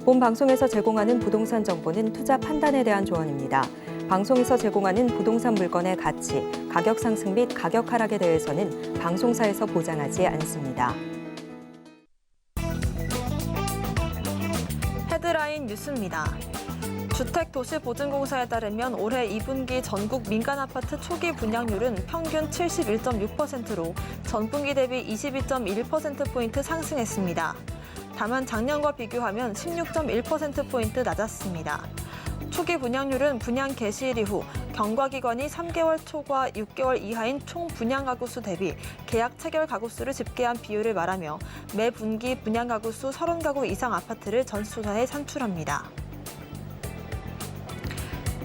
본 방송에서 제공하는 부동산 정보는 투자 판단에 대한 조언입니다. 방송에서 제공하는 부동산 물건의 가치, 가격 상승 및 가격 하락에 대해서는 방송사에서 보장하지 않습니다. 헤드라인 뉴스입니다. 주택도시보증공사에 따르면 올해 2분기 전국 민간아파트 초기 분양률은 평균 71.6%로 전분기 대비 22.1%포인트 상승했습니다. 다만 작년과 비교하면 16.1%포인트 낮았습니다. 초기 분양률은 분양 개시일 이후 경과기관이 3개월 초과 6개월 이하인 총 분양 가구 수 대비 계약 체결 가구 수를 집계한 비율을 말하며 매 분기 분양 가구 수 30가구 이상 아파트를 전수조사에 산출합니다.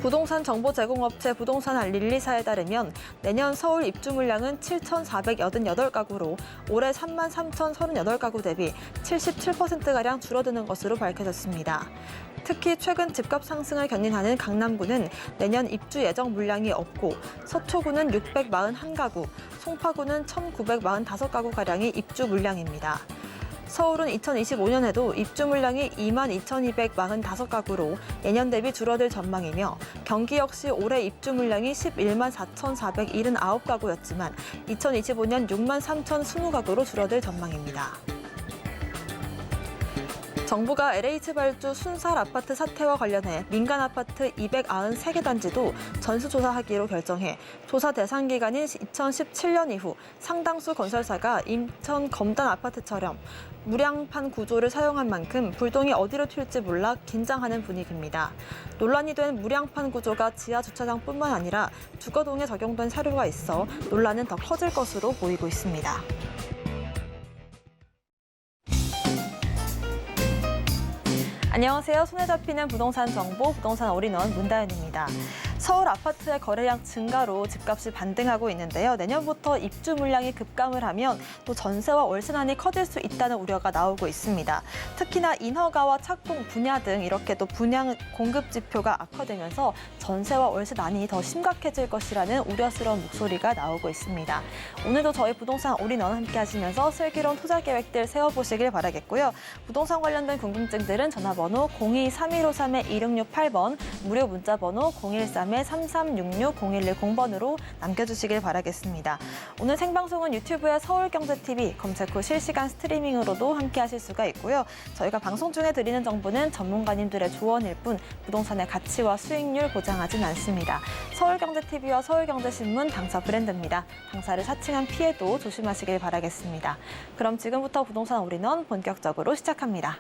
부동산 정보 제공업체 부동산 릴리사에 따르면 내년 서울 입주 물량은 7,488가구로 올해 33,038가구 대비 77%가량 줄어드는 것으로 밝혀졌습니다. 특히 최근 집값 상승을 견인하는 강남구는 내년 입주 예정 물량이 없고 서초구는 641가구, 송파구는 1,945가구가량이 입주 물량입니다. 서울은 2025년에도 입주 물량이 22,245가구로 예년 대비 줄어들 전망이며 경기 역시 올해 입주 물량이 11만 4,479가구였지만 2025년 6만 3,020가구로 줄어들 전망입니다. 정부가 LH발주 순살 아파트 사태와 관련해 민간 아파트 293개 단지도 전수조사하기로 결정해 조사 대상 기간인 2017년 이후 상당수 건설사가 인천 검단 아파트처럼 무량판 구조를 사용한 만큼 불똥이 어디로 튈지 몰라 긴장하는 분위기입니다. 논란이 된 무량판 구조가 지하 주차장뿐만 아니라 주거동에 적용된 사료가 있어 논란은 더 커질 것으로 보이고 있습니다. 안녕하세요. 손에 잡히는 부동산 정보, 부동산 올인원 문다연입니다. 서울 아파트의 거래량 증가로 집값이 반등하고 있는데요. 내년부터 입주 물량이 급감을 하면 또 전세와 월세난이 커질 수 있다는 우려가 나오고 있습니다. 특히나 인허가와 착공, 분야 등 이렇게 또 분양 공급 지표가 악화되면서 전세와 월세난이 더 심각해질 것이라는 우려스러운 목소리가 나오고 있습니다. 오늘도 저희 부동산 올인원 함께 하시면서 슬기로운 투자 계획들 세워보시길 바라겠고요. 부동산 관련된 궁금증들은 전화번호 02-3153-2668번, 무료 문자번호 013-3366-0110번으로 남겨주시길 바라겠습니다. 오늘 생방송은 유튜브의 서울경제TV 검색 후 실시간 스트리밍으로도 함께 하실 수가 있고요. 저희가 방송 중에 드리는 정보는 전문가님들의 조언일 뿐 부동산의 가치와 수익률 보장하진 않습니다. 서울경제TV와 서울경제신문 당사 브랜드입니다. 당사를 사칭한 피해도 조심하시길 바라겠습니다. 그럼 지금부터 부동산 올인원 본격적으로 시작합니다.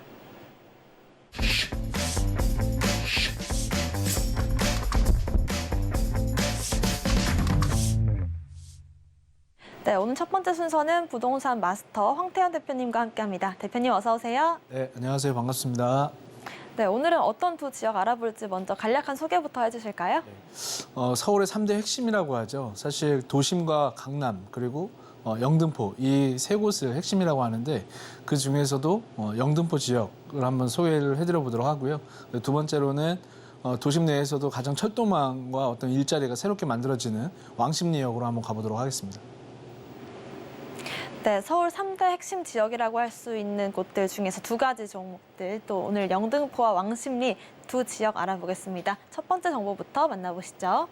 네, 오늘 첫 번째 순서는 부동산 마스터 황태현 대표님과 함께합니다. 대표님 어서 오세요. 네, 안녕하세요. 반갑습니다. 네, 오늘은 어떤 두 지역 알아볼지 먼저 간략한 소개부터 해주실까요? 네. 서울의 3대 핵심이라고 하죠. 사실 도심과 강남 그리고 영등포 이 세 곳을 핵심이라고 하는데 그 중에서도 영등포 지역을 한번 소개를 해드려 보도록 하고요. 두 번째로는 도심 내에서도 가장 철도망과 어떤 일자리가 새롭게 만들어지는 왕십리역으로 한번 가보도록 하겠습니다. 네, 서울 3대 핵심 지역이라고 할 수 있는 곳들 중에서 두 가지 종목들, 또 오늘 영등포와 왕십리 두 지역 알아보겠습니다. 첫 번째 정보부터 만나보시죠.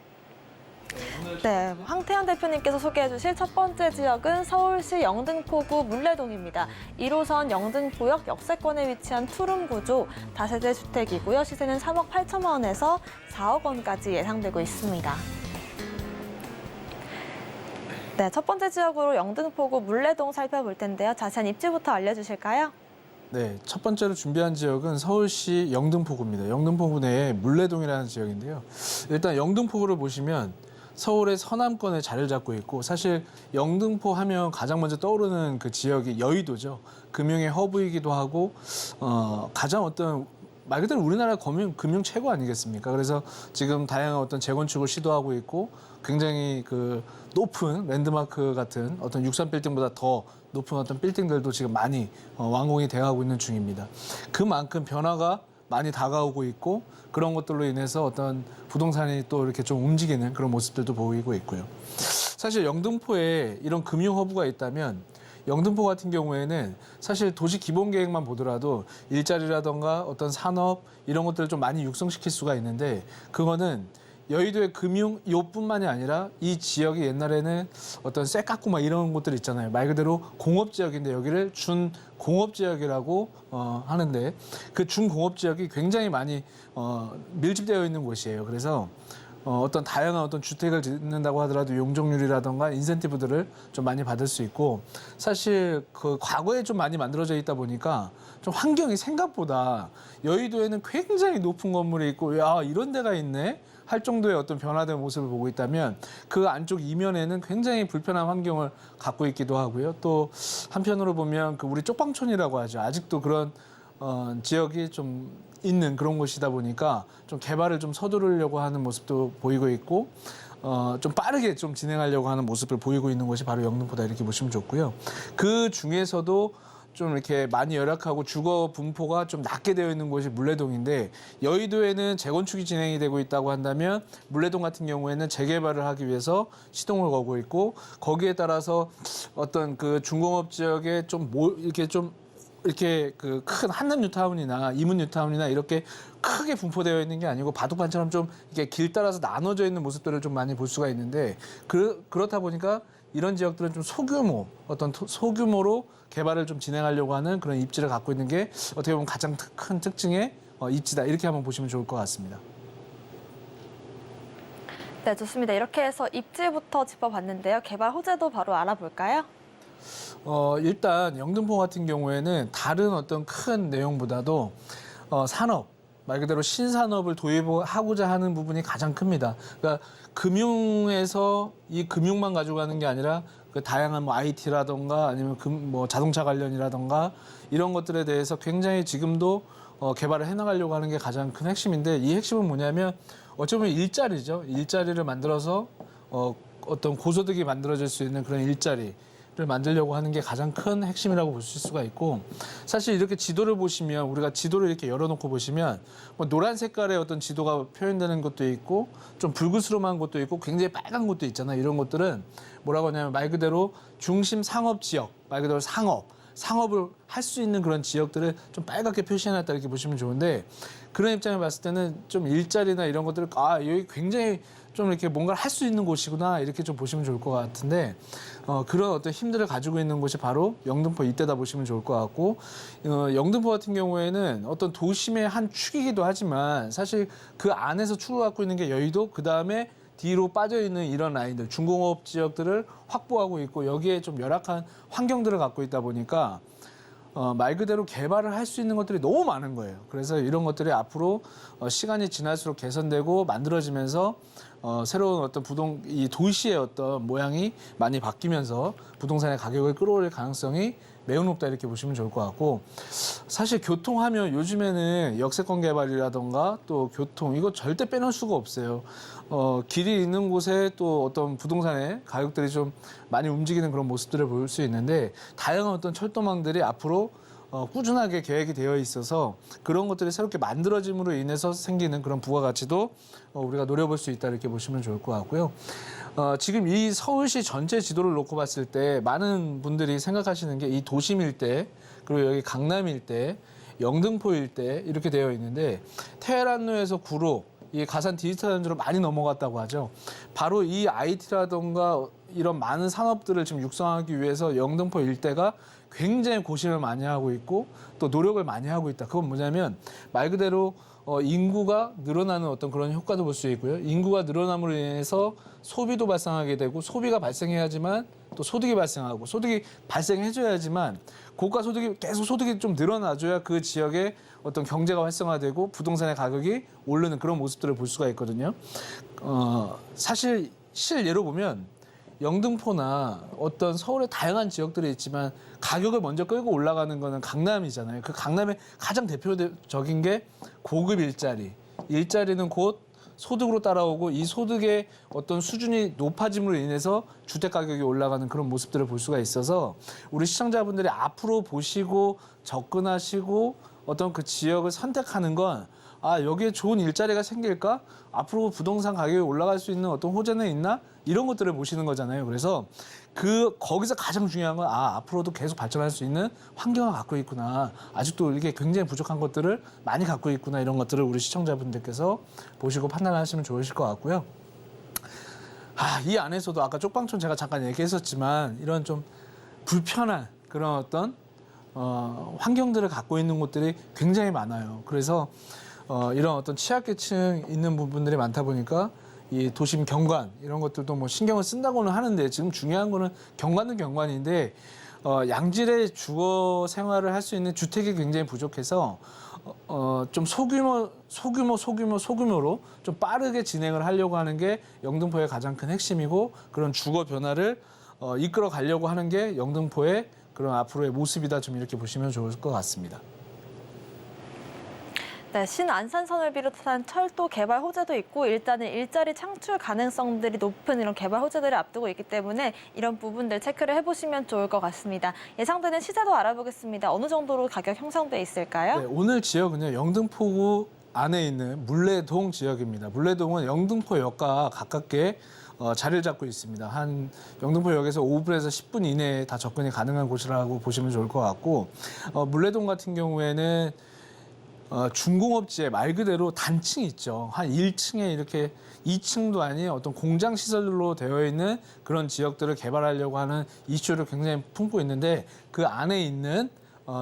네, 황태현 대표님께서 소개해 주실 첫 번째 지역은 서울시 영등포구 물레동입니다. 1호선 영등포역 역세권에 위치한 투룸 구조 다세대 주택이고요. 시세는 3억 8천만 원에서 4억 원까지 예상되고 있습니다. 네, 첫 번째 지역으로 영등포구 물레동 살펴볼 텐데요. 자세한 입지부터 알려주실까요? 네, 첫 번째로 준비한 지역은 서울시 영등포구입니다. 영등포구 내에 물레동이라는 지역인데요. 일단 영등포구를 보시면 서울의 서남권에 자리를 잡고 있고 사실 영등포 하면 가장 먼저 떠오르는 그 지역이 여의도죠. 금융의 허브이기도 하고 가장 어떤 말 그대로 우리나라 금융 최고 아니겠습니까? 그래서 지금 다양한 어떤 재건축을 시도하고 있고 굉장히 그 높은 랜드마크 같은 어떤 63빌딩보다 더 높은 어떤 빌딩들도 지금 많이 완공이 되어가고 있는 중입니다. 그만큼 변화가 많이 다가오고 있고 그런 것들로 인해서 어떤 부동산이 또 이렇게 좀 움직이는 그런 모습들도 보이고 있고요. 사실 영등포에 이런 금융 허브가 있다면 영등포 같은 경우에는 사실 도시 기본 계획만 보더라도 일자리라던가 어떤 산업 이런 것들을 좀 많이 육성시킬 수가 있는데 그거는 여의도의 금융 요뿐만이 아니라 이 지역이 옛날에는 어떤 쇠깎고 막 이런 곳들 있잖아요. 말 그대로 공업 지역인데 여기를 준 공업 지역이라고 하는데 그 준 공업 지역이 굉장히 많이 밀집되어 있는 곳이에요. 그래서 어떤 다양한 어떤 주택을 짓는다고 하더라도 용적률이라던가 인센티브들을 좀 많이 받을 수 있고 사실 그 과거에 좀 많이 만들어져 있다 보니까 좀 환경이 생각보다 여의도에는 굉장히 높은 건물이 있고 야 이런 데가 있네 할 정도의 어떤 변화된 모습을 보고 있다면 그 안쪽 이면에는 굉장히 불편한 환경을 갖고 있기도 하고요. 또 한편으로 보면 그 우리 쪽방촌이라고 하죠. 아직도 그런 지역이 좀 있는 그런 곳이다 보니까 좀 개발을 좀 서두르려고 하는 모습도 보이고 있고 좀 빠르게 좀 진행하려고 하는 모습을 보이고 있는 곳이 바로 영등포다 이렇게 보시면 좋고요. 그 중에서도 좀 이렇게 많이 열악하고 주거 분포가 좀 낮게 되어 있는 곳이 물레동인데 여의도에는 재건축이 진행이 되고 있다고 한다면 물레동 같은 경우에는 재개발을 하기 위해서 시동을 거고 있고 거기에 따라서 어떤 그 중공업 지역에 이렇게 그 큰 한남 뉴타운이나 이문 뉴타운이나 이렇게 크게 분포되어 있는 게 아니고 바둑판처럼 좀 이렇게 길 따라서 나눠져 있는 모습들을 좀 많이 볼 수가 있는데 그렇다 보니까 이런 지역들은 좀 소규모로 개발을 좀 진행하려고 하는 그런 입지를 갖고 있는 게 어떻게 보면 가장 큰 특징의 입지다 이렇게 한번 보시면 좋을 것 같습니다. 네, 좋습니다. 이렇게 해서 입지부터 짚어봤는데요. 개발 호재도 바로 알아볼까요? 일단 영등포 같은 경우에는 다른 어떤 큰 내용보다도 산업, 말 그대로 신산업을 도입하고자 하는 부분이 가장 큽니다. 그러니까 금융에서 이 금융만 가져가는 게 아니라 그 다양한 뭐 IT라던가 아니면 뭐 자동차 관련이라던가 이런 것들에 대해서 굉장히 지금도 개발을 해나가려고 하는 게 가장 큰 핵심인데 이 핵심은 뭐냐면 어쩌면 일자리죠. 일자리를 만들어서 어떤 고소득이 만들어질 수 있는 그런 일자리를 만들려고 하는 게 가장 큰 핵심이라고 볼 수가 있고 사실 이렇게 지도를 보시면 우리가 지도를 이렇게 열어놓고 보시면 뭐 노란 색깔의 어떤 지도가 표현되는 것도 있고 좀 붉으스름한 것도 있고 굉장히 빨간 것도 있잖아요. 이런 것들은 뭐라고 하냐면 말 그대로 중심 상업 지역, 말 그대로 상업을 할 수 있는 그런 지역들을 좀 빨갛게 표시해놨다 이렇게 보시면 좋은데 그런 입장을 봤을 때는 좀 일자리나 이런 것들을 여기 굉장히 좀 이렇게 뭔가를 할 수 있는 곳이구나 이렇게 좀 보시면 좋을 것 같은데 그런 어떤 힘들을 가지고 있는 곳이 바로 영등포 이때다 보시면 좋을 것 같고 영등포 같은 경우에는 어떤 도심의 한 축이기도 하지만 사실 그 안에서 축을 갖고 있는 게 여의도 그다음에 뒤로 빠져있는 이런 라인들 중공업 지역들을 확보하고 있고 여기에 좀 열악한 환경들을 갖고 있다 보니까 말 그대로 개발을 할 수 있는 것들이 너무 많은 거예요. 그래서 이런 것들이 앞으로 시간이 지날수록 개선되고 만들어지면서 새로운 어떤 이 도시의 어떤 모양이 많이 바뀌면서 부동산의 가격을 끌어올릴 가능성이 매우 높다 이렇게 보시면 좋을 것 같고 사실 교통하면 요즘에는 역세권 개발이라던가 또 교통 이거 절대 빼놓을 수가 없어요. 길이 있는 곳에 또 어떤 부동산의 가격들이 좀 많이 움직이는 그런 모습들을 볼 수 있는데 다양한 어떤 철도망들이 앞으로 꾸준하게 계획이 되어 있어서 그런 것들이 새롭게 만들어짐으로 인해서 생기는 그런 부가가치도 우리가 노려볼 수 있다 이렇게 보시면 좋을 것 같고요. 지금 이 서울시 전체 지도를 놓고 봤을 때 많은 분들이 생각하시는 게 이 도심 일대 그리고 여기 강남 일대, 영등포 일대 이렇게 되어 있는데 테헤란로에서 구로 이 가산 디지털 단지로 많이 넘어갔다고 하죠. 바로 이 IT라던가 이런 많은 산업들을 지금 육성하기 위해서 영등포 일대가 굉장히 고심을 많이 하고 있고 또 노력을 많이 하고 있다. 그건 뭐냐면 말 그대로 인구가 늘어나는 어떤 그런 효과도 볼 수 있고요. 인구가 늘어남으로 인해서 소비도 발생하게 되고 소비가 발생해야지만 또 소득이 발생하고 소득이 발생해줘야지만 고가 소득이 계속 소득이 좀 늘어나줘야 그 지역에 어떤 경제가 활성화되고 부동산의 가격이 오르는 그런 모습들을 볼 수가 있거든요. 사실 실예로 보면 영등포나 어떤 서울의 다양한 지역들이 있지만 가격을 먼저 끌고 올라가는 거는 강남이잖아요. 그 강남의 가장 대표적인 게 고급 일자리. 일자리는 곧 소득으로 따라오고 이 소득의 어떤 수준이 높아짐으로 인해서 주택 가격이 올라가는 그런 모습들을 볼 수가 있어서 우리 시청자분들이 앞으로 보시고 접근하시고 어떤 그 지역을 선택하는 건 여기에 좋은 일자리가 생길까? 앞으로 부동산 가격이 올라갈 수 있는 어떤 호재는 있나? 이런 것들을 보시는 거잖아요. 그래서 거기서 가장 중요한 건 앞으로도 계속 발전할 수 있는 환경을 갖고 있구나. 아직도 이게 굉장히 부족한 것들을 많이 갖고 있구나. 이런 것들을 우리 시청자분들께서 보시고 판단하시면 좋으실 것 같고요. 이 안에서도 아까 쪽방촌 제가 잠깐 얘기했었지만 이런 좀 불편한 그런 어떤 환경들을 갖고 있는 곳들이 굉장히 많아요. 그래서 이런 어떤 취약계층 있는 부분들이 많다 보니까 이 도심 경관 이런 것들도 뭐 신경을 쓴다고는 하는데 지금 중요한 거는 경관은 경관인데 양질의 주거 생활을 할 수 있는 주택이 굉장히 부족해서 좀 소규모로 좀 빠르게 진행을 하려고 하는 게 영등포의 가장 큰 핵심이고 그런 주거 변화를 이끌어 가려고 하는 게 영등포의 그런 앞으로의 모습이다 좀 이렇게 보시면 좋을 것 같습니다. 네, 신안산선을 비롯한 철도 개발 호재도 있고 일단은 일자리 창출 가능성들이 높은 이런 개발 호재들을 앞두고 있기 때문에 이런 부분들 체크를 해보시면 좋을 것 같습니다. 예상되는 시세도 알아보겠습니다. 어느 정도로 가격 형성돼 있을까요? 네, 오늘 지역은요 영등포구 안에 있는 물레동 지역입니다. 물레동은 영등포역과 가깝게 자리를 잡고 있습니다. 한 영등포역에서 5분에서 10분 이내에 다 접근이 가능한 곳이라고 보시면 좋을 것 같고 물레동 같은 경우에는 중공업지에 말 그대로 단층이 있죠. 한 1층에 이렇게 2층도 아닌 어떤 공장 시설로 되어 있는 그런 지역들을 개발하려고 하는 이슈를 굉장히 품고 있는데 그 안에 있는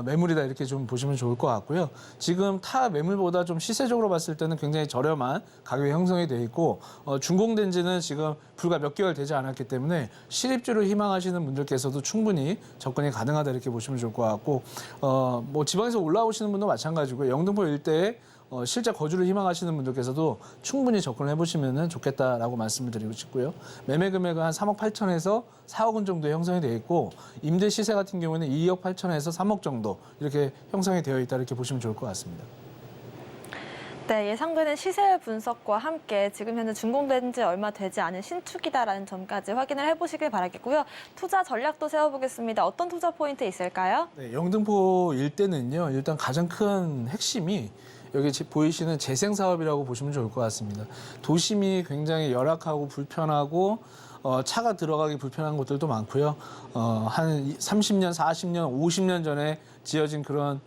매물이다 이렇게 좀 보시면 좋을 것 같고요. 지금 타 매물보다 좀 시세적으로 봤을 때는 굉장히 저렴한 가격이 형성이 돼 있고 준공된 지는 지금 불과 몇 개월 되지 않았기 때문에 실입주를 희망하시는 분들께서도 충분히 접근이 가능하다 이렇게 보시면 좋을 것 같고 뭐 지방에서 올라오시는 분도 마찬가지고요. 영등포 일대에 실제 거주를 희망하시는 분들께서도 충분히 접근을 해보시면 좋겠다라고 말씀을 드리고 싶고요. 매매 금액은 한 3억 8천에서 4억 원 정도 형성이 되어 있고 임대 시세 같은 경우에는 2억 8천에서 3억 정도 이렇게 형성이 되어 있다 이렇게 보시면 좋을 것 같습니다. 네, 예상되는 시세 분석과 함께 지금 현재 준공된 지 얼마 되지 않은 신축이다라는 점까지 확인을 해보시길 바라겠고요. 투자 전략도 세워보겠습니다. 어떤 투자 포인트 있을까요? 네, 영등포 일대는요. 일단 가장 큰 핵심이 여기 보이시는 재생 사업이라고 보시면 좋을 것 같습니다. 도심이 굉장히 열악하고 불편하고 차가 들어가기 불편한 곳들도 많고요. 한 30년, 40년, 50년 전에 지어진 그런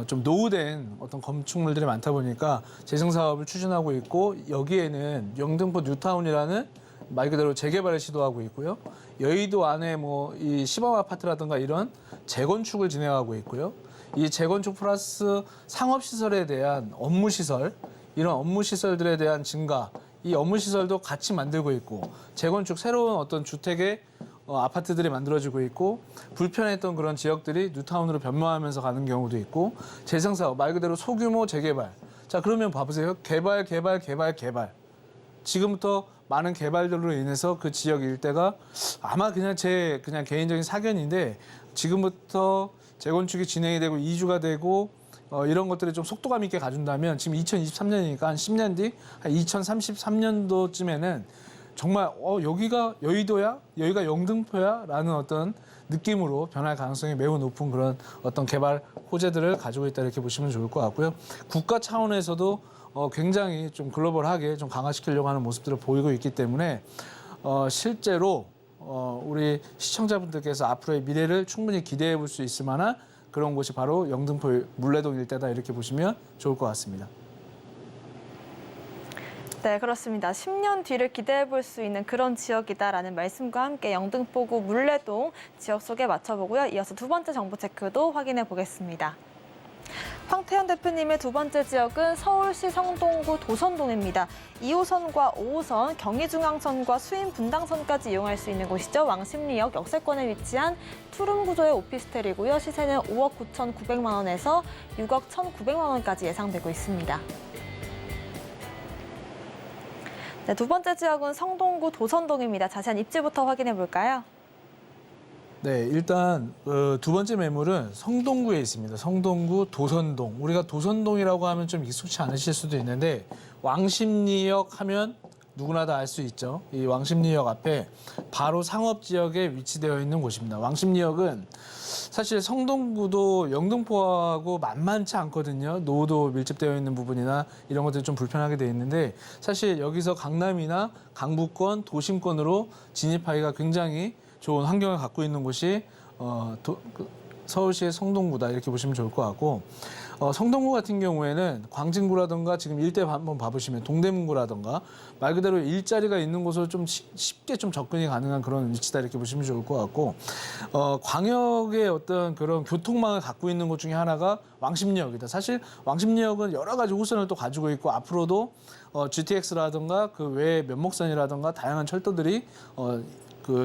좀 노후된 어떤 건축물들이 많다 보니까 재생 사업을 추진하고 있고 여기에는 영등포 뉴타운이라는 말 그대로 재개발을 시도하고 있고요. 여의도 안에 뭐 이 시범 아파트라든가 이런 재건축을 진행하고 있고요. 이 재건축 플러스 상업시설에 대한 업무시설, 이런 업무시설들에 대한 증가, 이 업무시설도 같이 만들고 있고 재건축 새로운 어떤 주택의 아파트들이 만들어지고 있고 불편했던 그런 지역들이 뉴타운으로 변모하면서 가는 경우도 있고 재생사업, 말 그대로 소규모 재개발. 자, 그러면 봐보세요. 개발. 지금부터 많은 개발들로 인해서 그 지역 일대가 아마 그냥 제 개인적인 사견인데 지금부터 재건축이 진행이 되고 이주가 되고 이런 것들이 좀 속도감 있게 가준다면 지금 2023년이니까 한 10년 뒤, 한 2033년도쯤에는 정말 여기가 여의도야? 여기가 영등포야? 라는 어떤 느낌으로 변할 가능성이 매우 높은 그런 어떤 개발 호재들을 가지고 있다 이렇게 보시면 좋을 것 같고요. 국가 차원에서도 굉장히 좀 글로벌하게 좀 강화시키려고 하는 모습들을 보이고 있기 때문에 실제로 우리 시청자분들께서 앞으로의 미래를 충분히 기대해 볼 수 있을 만한 그런 곳이 바로 영등포 물레동 일대다 이렇게 보시면 좋을 것 같습니다. 네, 그렇습니다. 10년 뒤를 기대해 볼 수 있는 그런 지역이다라는 말씀과 함께 영등포구 물레동 지역 소개 맞춰보고요. 이어서 두 번째 정보 체크도 확인해 보겠습니다. 황태현 대표님의 두 번째 지역은 서울시 성동구 도선동입니다. 2호선과 5호선, 경의중앙선과 수인분당선까지 이용할 수 있는 곳이죠. 왕십리역 역세권에 위치한 투룸 구조의 오피스텔이고요. 시세는 5억 9,900만 원에서 6억 1,900만 원까지 예상되고 있습니다. 네, 두 번째 지역은 성동구 도선동입니다. 자세한 입지부터 확인해 볼까요? 네, 일단 두 번째 매물은 성동구에 있습니다. 성동구 도선동. 우리가 도선동이라고 하면 좀 익숙치 않으실 수도 있는데 왕십리역 하면 누구나 다 알 수 있죠. 이 왕십리역 앞에 바로 상업지역에 위치되어 있는 곳입니다. 왕십리역은 사실 성동구도 영등포하고 만만치 않거든요. 노후도 밀집되어 있는 부분이나 이런 것들이 좀 불편하게 되어 있는데 사실 여기서 강남이나 강북권, 도심권으로 진입하기가 굉장히 좋은 환경을 갖고 있는 곳이 서울시의 성동구다 이렇게 보시면 좋을 것 같고 성동구 같은 경우에는 광진구라든가 지금 일대 한번 봐보시면 동대문구라든가 말 그대로 일자리가 있는 곳으로 좀 쉽게 좀 접근이 가능한 그런 위치다 이렇게 보시면 좋을 것 같고 광역의 어떤 그런 교통망을 갖고 있는 곳 중에 하나가 왕십리역이다. 사실 왕십리역은 여러 가지 호선을 또 가지고 있고 앞으로도 GTX라든가 그 외에 면목선이라든가 다양한 철도들이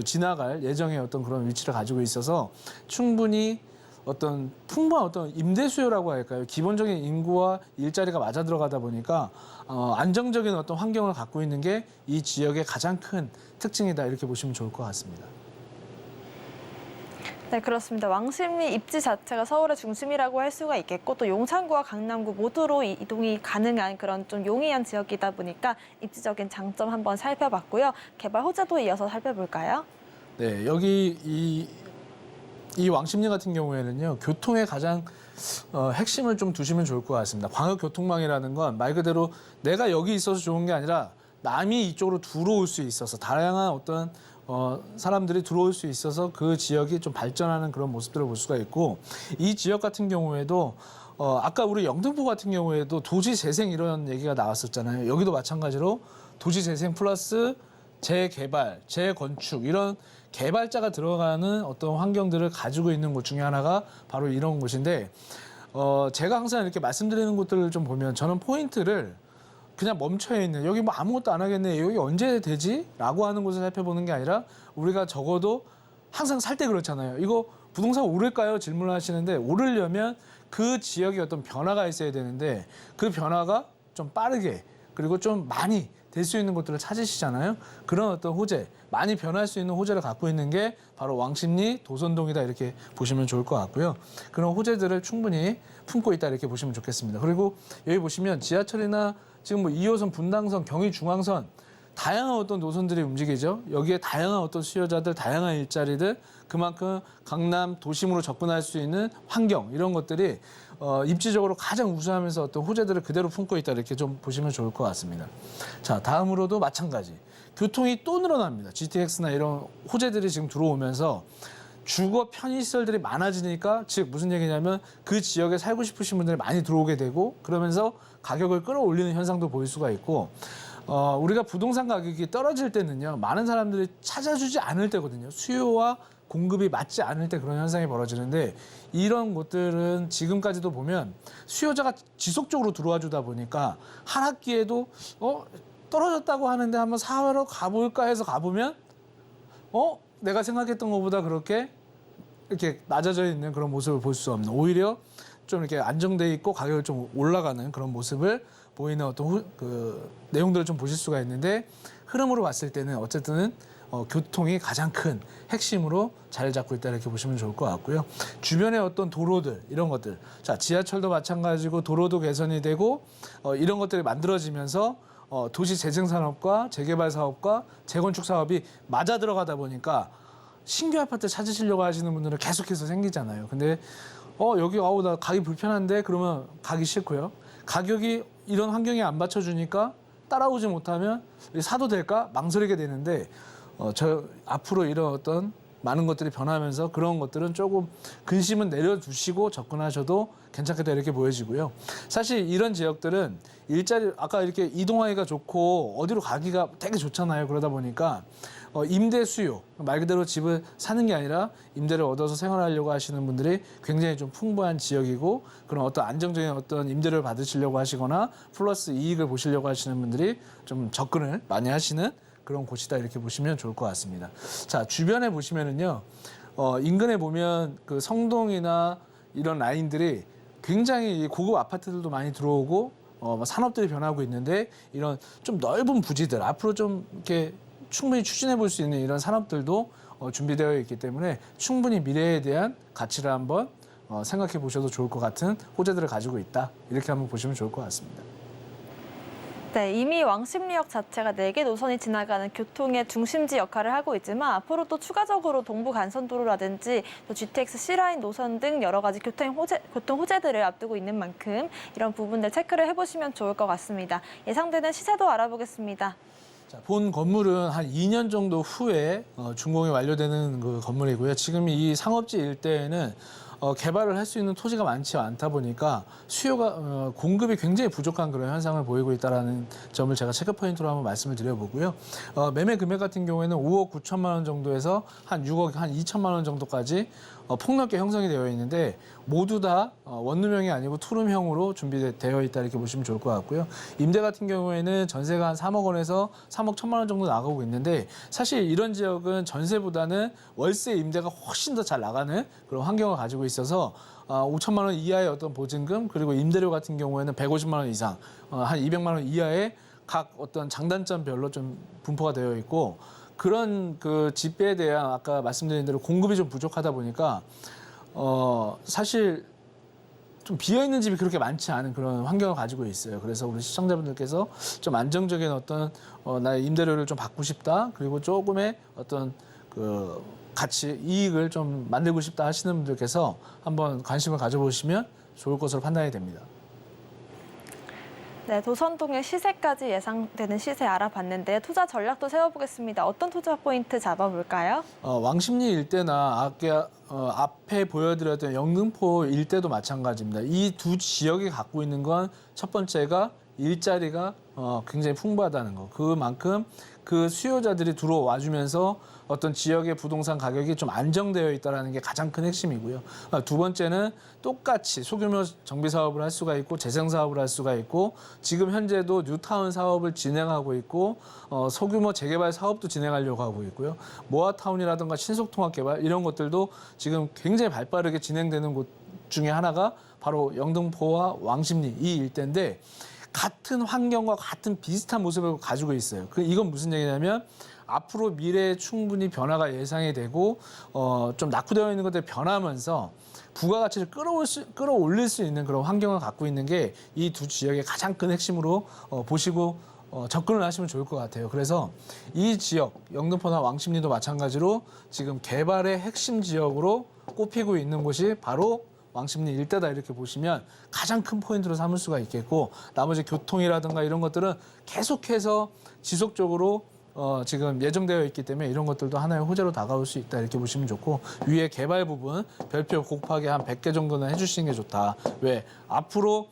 지나갈 예정의 어떤 그런 위치를 가지고 있어서 충분히 어떤 풍부한 어떤 임대 수요라고 할까요? 기본적인 인구와 일자리가 맞아 들어가다 보니까 안정적인 어떤 환경을 갖고 있는 게 이 지역의 가장 큰 특징이다 이렇게 보시면 좋을 것 같습니다. 네, 그렇습니다. 왕십리 입지 자체가 서울의 중심이라고 할 수가 있겠고 또 용산구와 강남구 모두로 이동이 가능한 그런 좀 용이한 지역이다 보니까 입지적인 장점 한번 살펴봤고요. 개발 호재도 이어서 살펴볼까요? 네, 여기 이 왕십리 같은 경우에는요, 교통의 가장 핵심을 좀 두시면 좋을 것 같습니다. 광역교통망이라는 건 말 그대로 내가 여기 있어서 좋은 게 아니라 남이 이쪽으로 들어올 수 있어서 다양한 어떤 사람들이 들어올 수 있어서 그 지역이 좀 발전하는 그런 모습들을 볼 수가 있고 이 지역 같은 경우에도 아까 우리 영등포 같은 경우에도 도시 재생 이런 얘기가 나왔었잖아요. 여기도 마찬가지로 도시 재생 플러스 재개발, 재건축 이런 개발자가 들어가는 어떤 환경들을 가지고 있는 곳 중에 하나가 바로 이런 곳인데 제가 항상 이렇게 말씀드리는 곳들을 좀 보면 저는 포인트를 그냥 멈춰 있는 여기 뭐 아무것도 안 하겠네 여기 언제 되지? 라고 하는 곳을 살펴보는 게 아니라 우리가 적어도 항상 살 때 그렇잖아요. 이거 부동산 오를까요? 질문을 하시는데 오르려면 그 지역에 어떤 변화가 있어야 되는데 그 변화가 좀 빠르게 그리고 좀 많이 될 수 있는 곳들을 찾으시잖아요. 그런 어떤 호재, 많이 변할 수 있는 호재를 갖고 있는 게 바로 왕십리, 도선동이다 이렇게 보시면 좋을 것 같고요. 그런 호재들을 충분히 품고 있다 이렇게 보시면 좋겠습니다. 그리고 여기 보시면 지하철이나 지금 뭐 2호선, 분당선, 경의중앙선 다양한 어떤 노선들이 움직이죠. 여기에 다양한 어떤 수요자들, 다양한 일자리들, 그만큼 강남 도심으로 접근할 수 있는 환경 이런 것들이 입지적으로 가장 우수하면서 어떤 호재들을 그대로 품고 있다 이렇게 좀 보시면 좋을 것 같습니다. 자, 다음으로도 마찬가지. 교통이 또 늘어납니다. GTX나 이런 호재들이 지금 들어오면서 주거 편의시설들이 많아지니까 즉 무슨 얘기냐면 그 지역에 살고 싶으신 분들이 많이 들어오게 되고 그러면서 가격을 끌어올리는 현상도 보일 수가 있고 우리가 부동산 가격이 떨어질 때는요. 많은 사람들이 찾아주지 않을 때거든요. 수요와 공급이 맞지 않을 때 그런 현상이 벌어지는데 이런 곳들은 지금까지도 보면 수요자가 지속적으로 들어와 주다 보니까 한 학기에도 떨어졌다고 하는데 한번 사러 가볼까 해서 가보면 내가 생각했던 것보다 그렇게 이렇게 낮아져 있는 그런 모습을 볼 수 없는 오히려 좀 이렇게 안정돼 있고 가격이 좀 올라가는 그런 모습을 보이는 어떤 내용들을 좀 보실 수가 있는데 흐름으로 봤을 때는 어쨌든 교통이 가장 큰 핵심으로 자리를 잡고 있다 이렇게 보시면 좋을 것 같고요. 주변의 어떤 도로들 이런 것들, 자 지하철도 마찬가지고 도로도 개선이 되고 이런 것들이 만들어지면서 도시 재생 산업과 재개발 사업과 재건축 사업이 맞아 들어가다 보니까 신규 아파트 찾으시려고 하시는 분들은 계속해서 생기잖아요. 근데 여기 나 가기 불편한데 그러면 가기 싫고요. 가격이 이런 환경에 안 받쳐주니까 따라오지 못하면 사도 될까 망설이게 되는데 앞으로 이런 어떤 많은 것들이 변하면서 그런 것들은 조금 근심은 내려두시고 접근하셔도 괜찮겠다 이렇게 보여지고요. 사실 이런 지역들은 일자리 아까 이렇게 이동하기가 좋고 어디로 가기가 되게 좋잖아요. 그러다 보니까 임대 수요 말 그대로 집을 사는 게 아니라 임대를 얻어서 생활하려고 하시는 분들이 굉장히 좀 풍부한 지역이고 그런 어떤 안정적인 어떤 임대를 받으시려고 하시거나 플러스 이익을 보시려고 하시는 분들이 좀 접근을 많이 하시는 그런 곳이다 이렇게 보시면 좋을 것 같습니다. 자 주변에 보시면은요 인근에 보면 그 성동이나 이런 라인들이 굉장히 고급 아파트들도 많이 들어오고 산업들이 변하고 있는데 이런 좀 넓은 부지들 앞으로 좀 이렇게 충분히 추진해 볼 수 있는 이런 산업들도 준비되어 있기 때문에 충분히 미래에 대한 가치를 한번 생각해 보셔도 좋을 것 같은 호재들을 가지고 있다 이렇게 한번 보시면 좋을 것 같습니다. 네, 이미 왕십리역 자체가 4개 노선이 지나가는 교통의 중심지 역할을 하고 있지만 앞으로 또 추가적으로 동부 간선도로라든지 또 GTX C라인 노선 등 여러 가지 교통 호재들을 앞두고 있는 만큼 이런 부분들 체크를 해보시면 좋을 것 같습니다. 예상되는 시세도 알아보겠습니다. 자, 본 건물은 한 2년 정도 후에 준공이 완료되는 그 건물이고요. 지금 이 상업지 일대에는 개발을 할 수 있는 토지가 많지 않다 보니까 수요가 공급이 굉장히 부족한 그런 현상을 보이고 있다는 점을 제가 체크 포인트로 한번 말씀을 드려보고요. 매매 금액 같은 경우에는 5억 9천만 원 정도에서 한 6억 한 2천만 원 정도까지 폭넓게 형성이 되어 있는데 모두 다 원룸형이 아니고 투룸형으로 준비되어 있다 이렇게 보시면 좋을 것 같고요. 임대 같은 경우에는 전세가 한 3억 원에서 3억 1천만 원 정도 나가고 있는데 사실 이런 지역은 전세보다는 월세 임대가 훨씬 더 잘 나가는 그런 환경을 가지고 있어서 5천만 원 이하의 어떤 보증금 그리고 임대료 같은 경우에는 150만 원 이상 한 200만 원 이하의 각 어떤 장단점별로 좀 분포가 되어 있고 그런 그 집에 대한 아까 말씀드린 대로 공급이 좀 부족하다 보니까 사실 좀 비어 있는 집이 그렇게 많지 않은 그런 환경을 가지고 있어요. 그래서 우리 시청자분들께서 좀 안정적인 어떤 나의 임대료를 좀 받고 싶다. 그리고 조금의 어떤 그 가치 이익을 좀 만들고 싶다 하시는 분들께서 한번 관심을 가져보시면 좋을 것으로 판단이 됩니다. 네, 도선동의 시세까지 예상되는 시세 알아봤는데 투자 전략도 세워보겠습니다. 어떤 투자 포인트 잡아볼까요? 왕십리 일대나 앞에 보여드렸던 영등포 일대도 마찬가지입니다. 이 두 지역이 갖고 있는 건 첫 번째가 일자리가 굉장히 풍부하다는 거. 그만큼 그 수요자들이 들어와주면서 어떤 지역의 부동산 가격이 좀 안정되어 있다는 게 가장 큰 핵심이고요. 두 번째는 똑같이 소규모 정비 사업을 할 수가 있고 재생 사업을 할 수가 있고 지금 현재도 뉴타운 사업을 진행하고 있고 소규모 재개발 사업도 진행하려고 하고 있고요. 모아타운이라든가 신속통합개발 이런 것들도 지금 굉장히 발빠르게 진행되는 곳 중에 하나가 바로 영등포와 왕십리 이 일대인데 같은 환경과 같은 비슷한 모습을 가지고 있어요. 이건 무슨 얘기냐면 앞으로 미래에 충분히 변화가 예상이 되고 좀 낙후되어 있는 것들이 변하면서 부가가치를 끌어올릴 수 있는 그런 환경을 갖고 있는 게 이 두 지역의 가장 큰 핵심으로 보시고 접근을 하시면 좋을 것 같아요. 그래서 이 지역, 영등포나 왕십리도 마찬가지로 지금 개발의 핵심 지역으로 꼽히고 있는 곳이 바로 왕십리 일대다 이렇게 보시면 가장 큰 포인트로 삼을 수가 있겠고 나머지 교통이라든가 이런 것들은 계속해서 지속적으로 지금 예정되어 있기 때문에 이런 것들도 하나의 호재로 다가올 수 있다 이렇게 보시면 좋고 위에 개발 부분 별표 곱하기 한 100개 정도는 해주시는 게 좋다. 왜? 앞으로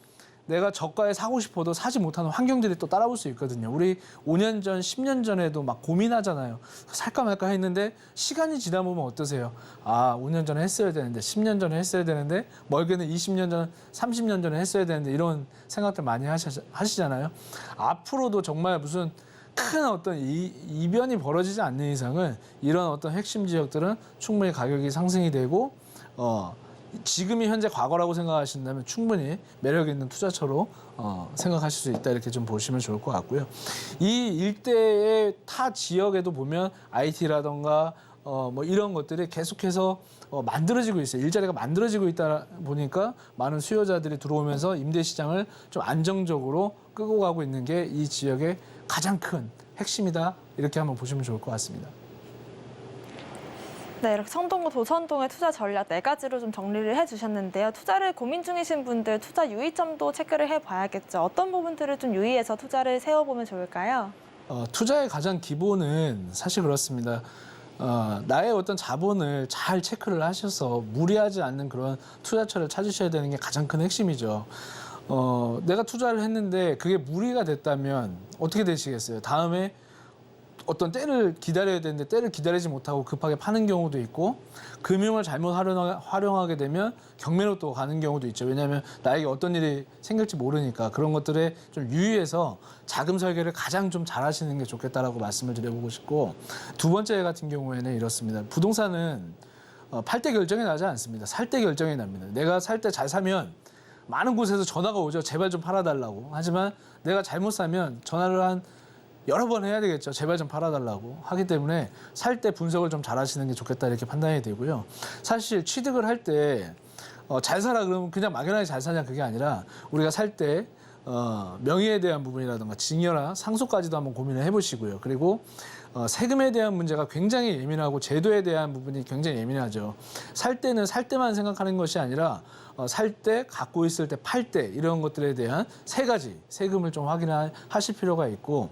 내가 저가에 사고 싶어도 사지 못하는 환경들이 또 따라올 수 있거든요. 우리 5년 전, 10년 전에도 막 고민하잖아요. 살까 말까 했는데 시간이 지나 보면 어떠세요? 5년 전에 했어야 되는데 10년 전에 했어야 되는데 멀게는 20년 전, 30년 전에 했어야 되는데 이런 생각들 많이 하시잖아요. 앞으로도 정말 무슨 큰 어떤 이변이 벌어지지 않는 이상은 이런 어떤 핵심 지역들은 충분히 가격이 상승이 되고 지금이 현재 과거라고 생각하신다면 충분히 매력 있는 투자처로 생각하실 수 있다 이렇게 좀 보시면 좋을 것 같고요. 이 일대의 타 지역에도 보면 IT라던가 뭐 이런 것들이 계속해서 만들어지고 있어요. 일자리가 만들어지고 있다 보니까 많은 수요자들이 들어오면서 임대 시장을 좀 안정적으로 끌고 가고 있는 게 이 지역의 가장 큰 핵심이다 이렇게 한번 보시면 좋을 것 같습니다. 네, 이렇게 성동구 도선동의 투자 전략 4가지로 좀 정리를 해주셨는데요. 투자를 고민 중이신 분들 투자 유의점도 체크를 해봐야겠죠. 어떤 부분들을 좀 유의해서 투자를 세워보면 좋을까요? 투자의 가장 기본은 사실 그렇습니다. 나의 어떤 자본을 잘 체크를 하셔서 무리하지 않는 그런 투자처를 찾으셔야 되는 게 가장 큰 핵심이죠. 내가 투자를 했는데 그게 무리가 됐다면 어떻게 되시겠어요? 다음에 어떤 때를 기다려야 되는데 때를 기다리지 못하고 급하게 파는 경우도 있고 금융을 잘못 활용하게 되면 경매로 또 가는 경우도 있죠. 왜냐하면 나에게 어떤 일이 생길지 모르니까 그런 것들에 좀 유의해서 자금 설계를 가장 좀 잘하시는 게 좋겠다라고 말씀을 드려보고 싶고 두 번째 같은 경우에는 이렇습니다. 부동산은 팔 때 결정이 나지 않습니다. 살 때 결정이 납니다. 내가 살 때 잘 사면 많은 곳에서 전화가 오죠. 제발 좀 팔아달라고. 하지만 내가 잘못 사면 전화를 한 여러 번 해야 되겠죠. 제발 좀 팔아달라고 하기 때문에 살 때 분석을 좀 잘하시는 게 좋겠다 이렇게 판단이 되고요. 사실 취득을 할 때 잘 사라 그러면 그냥 막연하게 잘 사냐 그게 아니라 우리가 살 때 명의에 대한 부분이라든가 증여나 상속까지도 한번 고민을 해보시고요. 그리고 세금에 대한 문제가 굉장히 예민하고 제도에 대한 부분이 굉장히 예민하죠. 살 때는 살 때만 생각하는 것이 아니라 살 때, 갖고 있을 때, 팔 때 이런 것들에 대한 세 가지 세금을 좀 확인하실 필요가 있고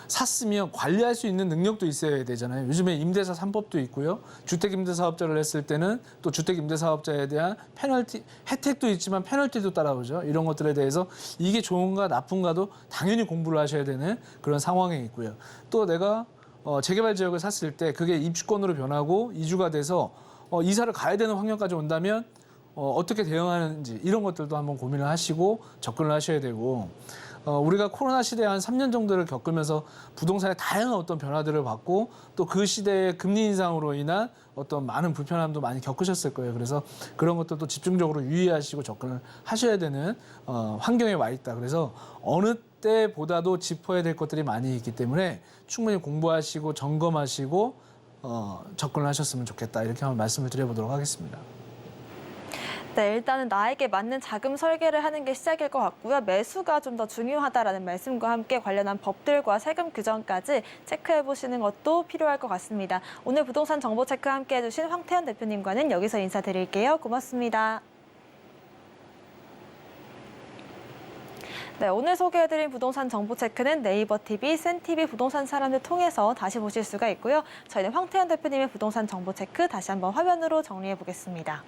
샀으면 관리할 수 있는 능력도 있어야 되잖아요. 요즘에 임대차 3법도 있고요. 주택임대사업자를 했을 때는 또 주택임대사업자에 대한 페널티, 혜택도 있지만 페널티도 따라오죠. 이런 것들에 대해서 이게 좋은가 나쁜가도 당연히 공부를 하셔야 되는 그런 상황에 있고요. 또 내가 재개발 지역을 샀을 때 그게 입주권으로 변하고 이주가 돼서 이사를 가야 되는 환경까지 온다면 어떻게 대응하는지 이런 것들도 한번 고민을 하시고 접근을 하셔야 되고 우리가 코로나 시대에 한 3년 정도를 겪으면서 부동산의 다양한 어떤 변화들을 봤고 또 그 시대의 금리 인상으로 인한 어떤 많은 불편함도 많이 겪으셨을 거예요. 그래서 그런 것들도 집중적으로 유의하시고 접근을 하셔야 되는 환경에 와 있다. 그래서 어느 때보다도 짚어야 될 것들이 많이 있기 때문에 충분히 공부하시고 점검하시고 접근을 하셨으면 좋겠다. 이렇게 한번 말씀을 드려보도록 하겠습니다. 네, 일단은 나에게 맞는 자금 설계를 하는 게 시작일 것 같고요. 매수가 좀 더 중요하다라는 말씀과 함께 관련한 법들과 세금 규정까지 체크해 보시는 것도 필요할 것 같습니다. 오늘 부동산 정보 체크 함께 해주신 황태현 대표님과는 여기서 인사드릴게요. 고맙습니다. 네, 오늘 소개해드린 부동산 정보 체크는 네이버 TV, 센TV 부동산 사람들 통해서 다시 보실 수가 있고요. 저희는 황태현 대표님의 부동산 정보 체크 다시 한번 화면으로 정리해 보겠습니다.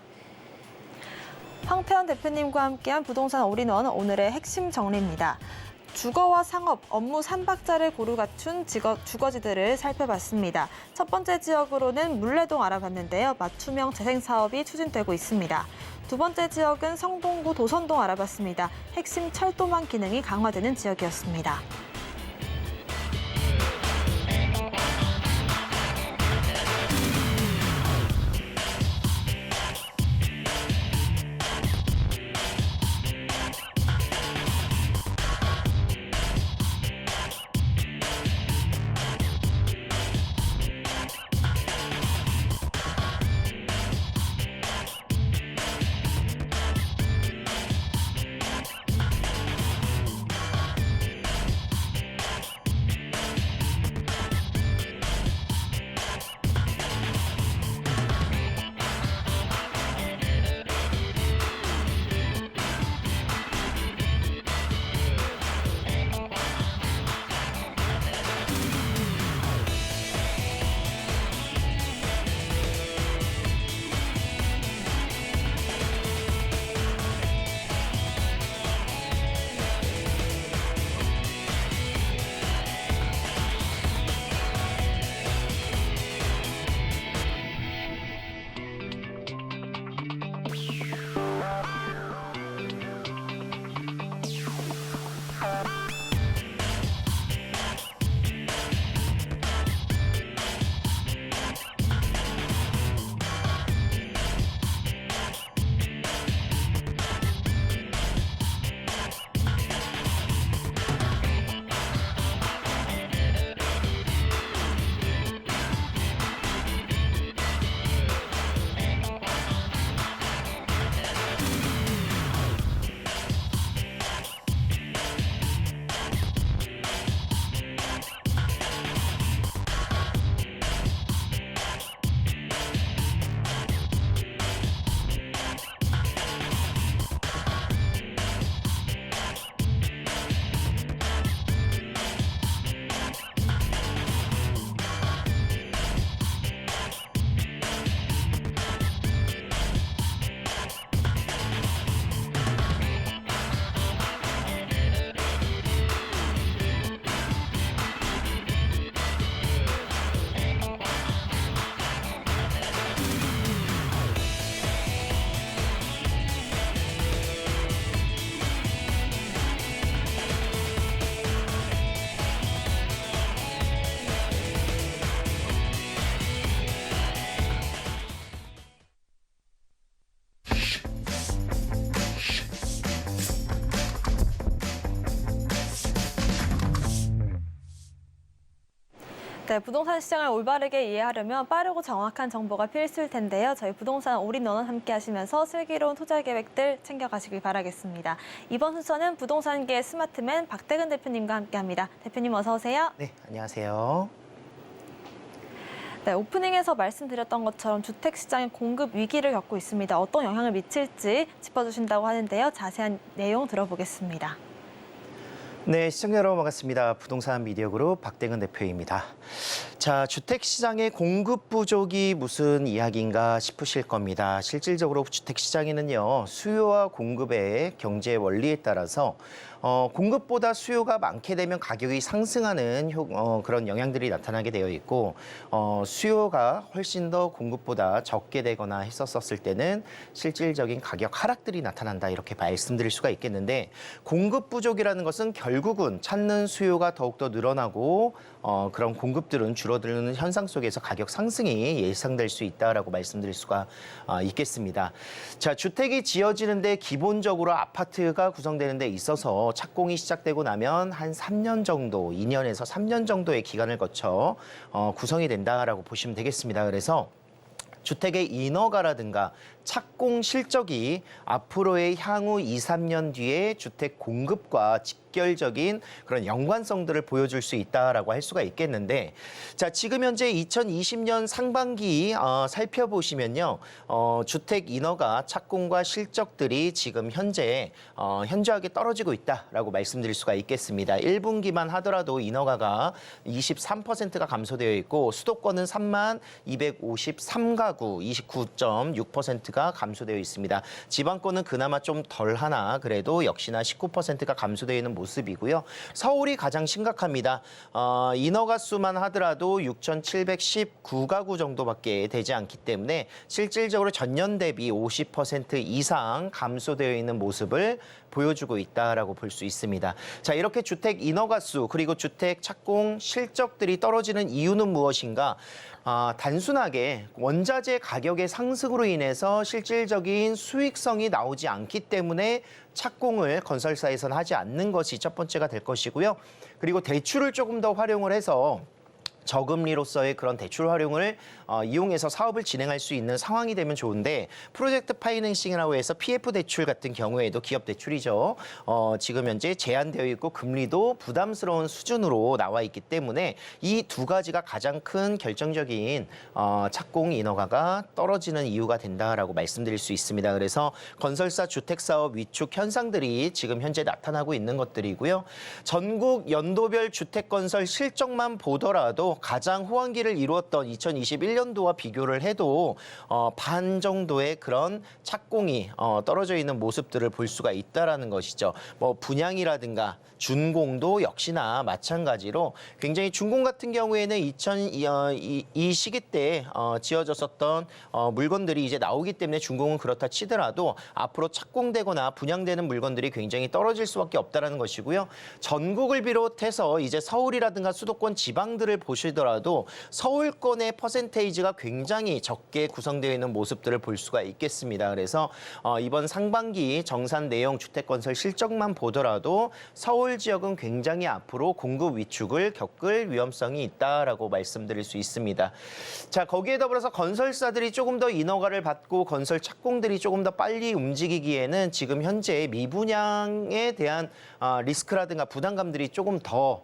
황태현 대표님과 함께한 부동산 올인원 오늘의 핵심 정리입니다. 주거와 상업, 업무 3박자를 고루 갖춘 주거지들을 살펴봤습니다. 첫 번째 지역으로는 물레동 알아봤는데요. 맞춤형 재생 사업이 추진되고 있습니다. 두 번째 지역은 성동구 도선동 알아봤습니다. 핵심 철도망 기능이 강화되는 지역이었습니다. 네, 부동산 시장을 올바르게 이해하려면 빠르고 정확한 정보가 필수일 텐데요. 저희 부동산 올인원 함께 하시면서 슬기로운 투자 계획들 챙겨가시길 바라겠습니다. 이번 순서는 부동산계의 스마트맨 박대근 대표님과 함께합니다. 대표님 어서 오세요. 네, 안녕하세요. 네, 오프닝에서 말씀드렸던 것처럼 주택 시장의 공급 위기를 겪고 있습니다. 어떤 영향을 미칠지 짚어주신다고 하는데요. 자세한 내용 들어보겠습니다. 네, 시청자 여러분 반갑습니다. 부동산 미디어 그룹 박대근 대표입니다. 자, 주택 시장의 공급 부족이 무슨 이야기인가 싶으실 겁니다. 실질적으로 주택 시장에는요, 수요와 공급의 경제 원리에 따라서 공급보다 수요가 많게 되면 가격이 상승하는 그런 영향들이 나타나게 되어 있고, 수요가 훨씬 더 공급보다 적게 되거나 했었을 때는 실질적인 가격 하락들이 나타난다, 이렇게 말씀드릴 수가 있겠는데, 공급 부족이라는 것은 결국은 찾는 수요가 더욱더 늘어나고 그런 공급들은 줄어드는 현상 속에서 가격 상승이 예상될 수 있다라고 말씀드릴 수가 있겠습니다. 자, 주택이 지어지는데 기본적으로 아파트가 구성되는 데 있어서 착공이 시작되고 나면 한 3년 정도, 2년에서 3년 정도의 기간을 거쳐 구성이 된다라고 보시면 되겠습니다. 그래서 주택의 인허가라든가 착공 실적이 앞으로의 향후 2, 3년 뒤에 주택 공급과 직결적인 그런 연관성들을 보여줄 수 있다라고 할 수가 있겠는데, 자, 지금 현재 2020년 상반기 살펴보시면요, 주택 인허가 착공과 실적들이 지금 현재 현저하게 떨어지고 있다라고 말씀드릴 수가 있겠습니다. 1분기만 하더라도 인허가가 23%가 감소되어 있고 수도권은 3만 253가구 29.6%가 감소되어 있습니다. 지방권은 그나마 좀 덜하나 그래도 역시나 19%가 감소되어 있는 모습이고요. 서울이 가장 심각합니다. 인허가 수만 하더라도 6,719가구 정도밖에 되지 않기 때문에 실질적으로 전년 대비 50% 이상 감소되어 있는 모습을 보여주고 있다라고 볼 수 있습니다. 자, 이렇게 주택 인허가 수 그리고 주택 착공 실적들이 떨어지는 이유는 무엇인가? 단순하게 원자재 가격의 상승으로 인해서 실질적인 수익성이 나오지 않기 때문에 착공을 건설사에서는 하지 않는 것이 첫 번째가 될 것이고요. 그리고 대출을 조금 더 활용을 해서 저금리로서의 그런 대출 활용을 이용해서 사업을 진행할 수 있는 상황이 되면 좋은데, 프로젝트 파이낸싱이라고 해서 PF 대출 같은 경우에도 기업 대출이죠. 지금 현재 제한되어 있고 금리도 부담스러운 수준으로 나와 있기 때문에 이 두 가지가 가장 큰 결정적인 착공 인허가가 떨어지는 이유가 된다라고 말씀드릴 수 있습니다. 그래서 건설사 주택사업 위축 현상들이 지금 현재 나타나고 있는 것들이고요. 전국 연도별 주택건설 실적만 보더라도 가장 호황기를 이루었던 2021년도와 비교를 해도 반 정도의 그런 착공이 떨어져 있는 모습들을 볼 수가 있다라는 것이죠. 뭐 분양이라든가 준공도 역시나 마찬가지로 굉장히 준공 같은 경우에는 이 시기 때 지어졌었던 물건들이 이제 나오기 때문에 준공은 그렇다 치더라도 앞으로 착공되거나 분양되는 물건들이 굉장히 떨어질 수밖에 없다라는 것이고요. 전국을 비롯해서 이제 서울이라든가 수도권 지방들을 보시더라도 서울권의 퍼센테이지가 굉장히 적게 구성되어 있는 모습들을 볼 수가 있겠습니다. 그래서 이번 상반기 정산 내용 주택건설 실적만 보더라도 서울 지역은 굉장히 앞으로 공급 위축을 겪을 위험성이 있다라고 말씀드릴 수 있습니다. 자, 거기에 더불어서 건설사들이 조금 더 인허가를 받고 건설 착공들이 조금 더 빨리 움직이기에는 지금 현재 미분양에 대한 리스크라든가 부담감들이 조금 더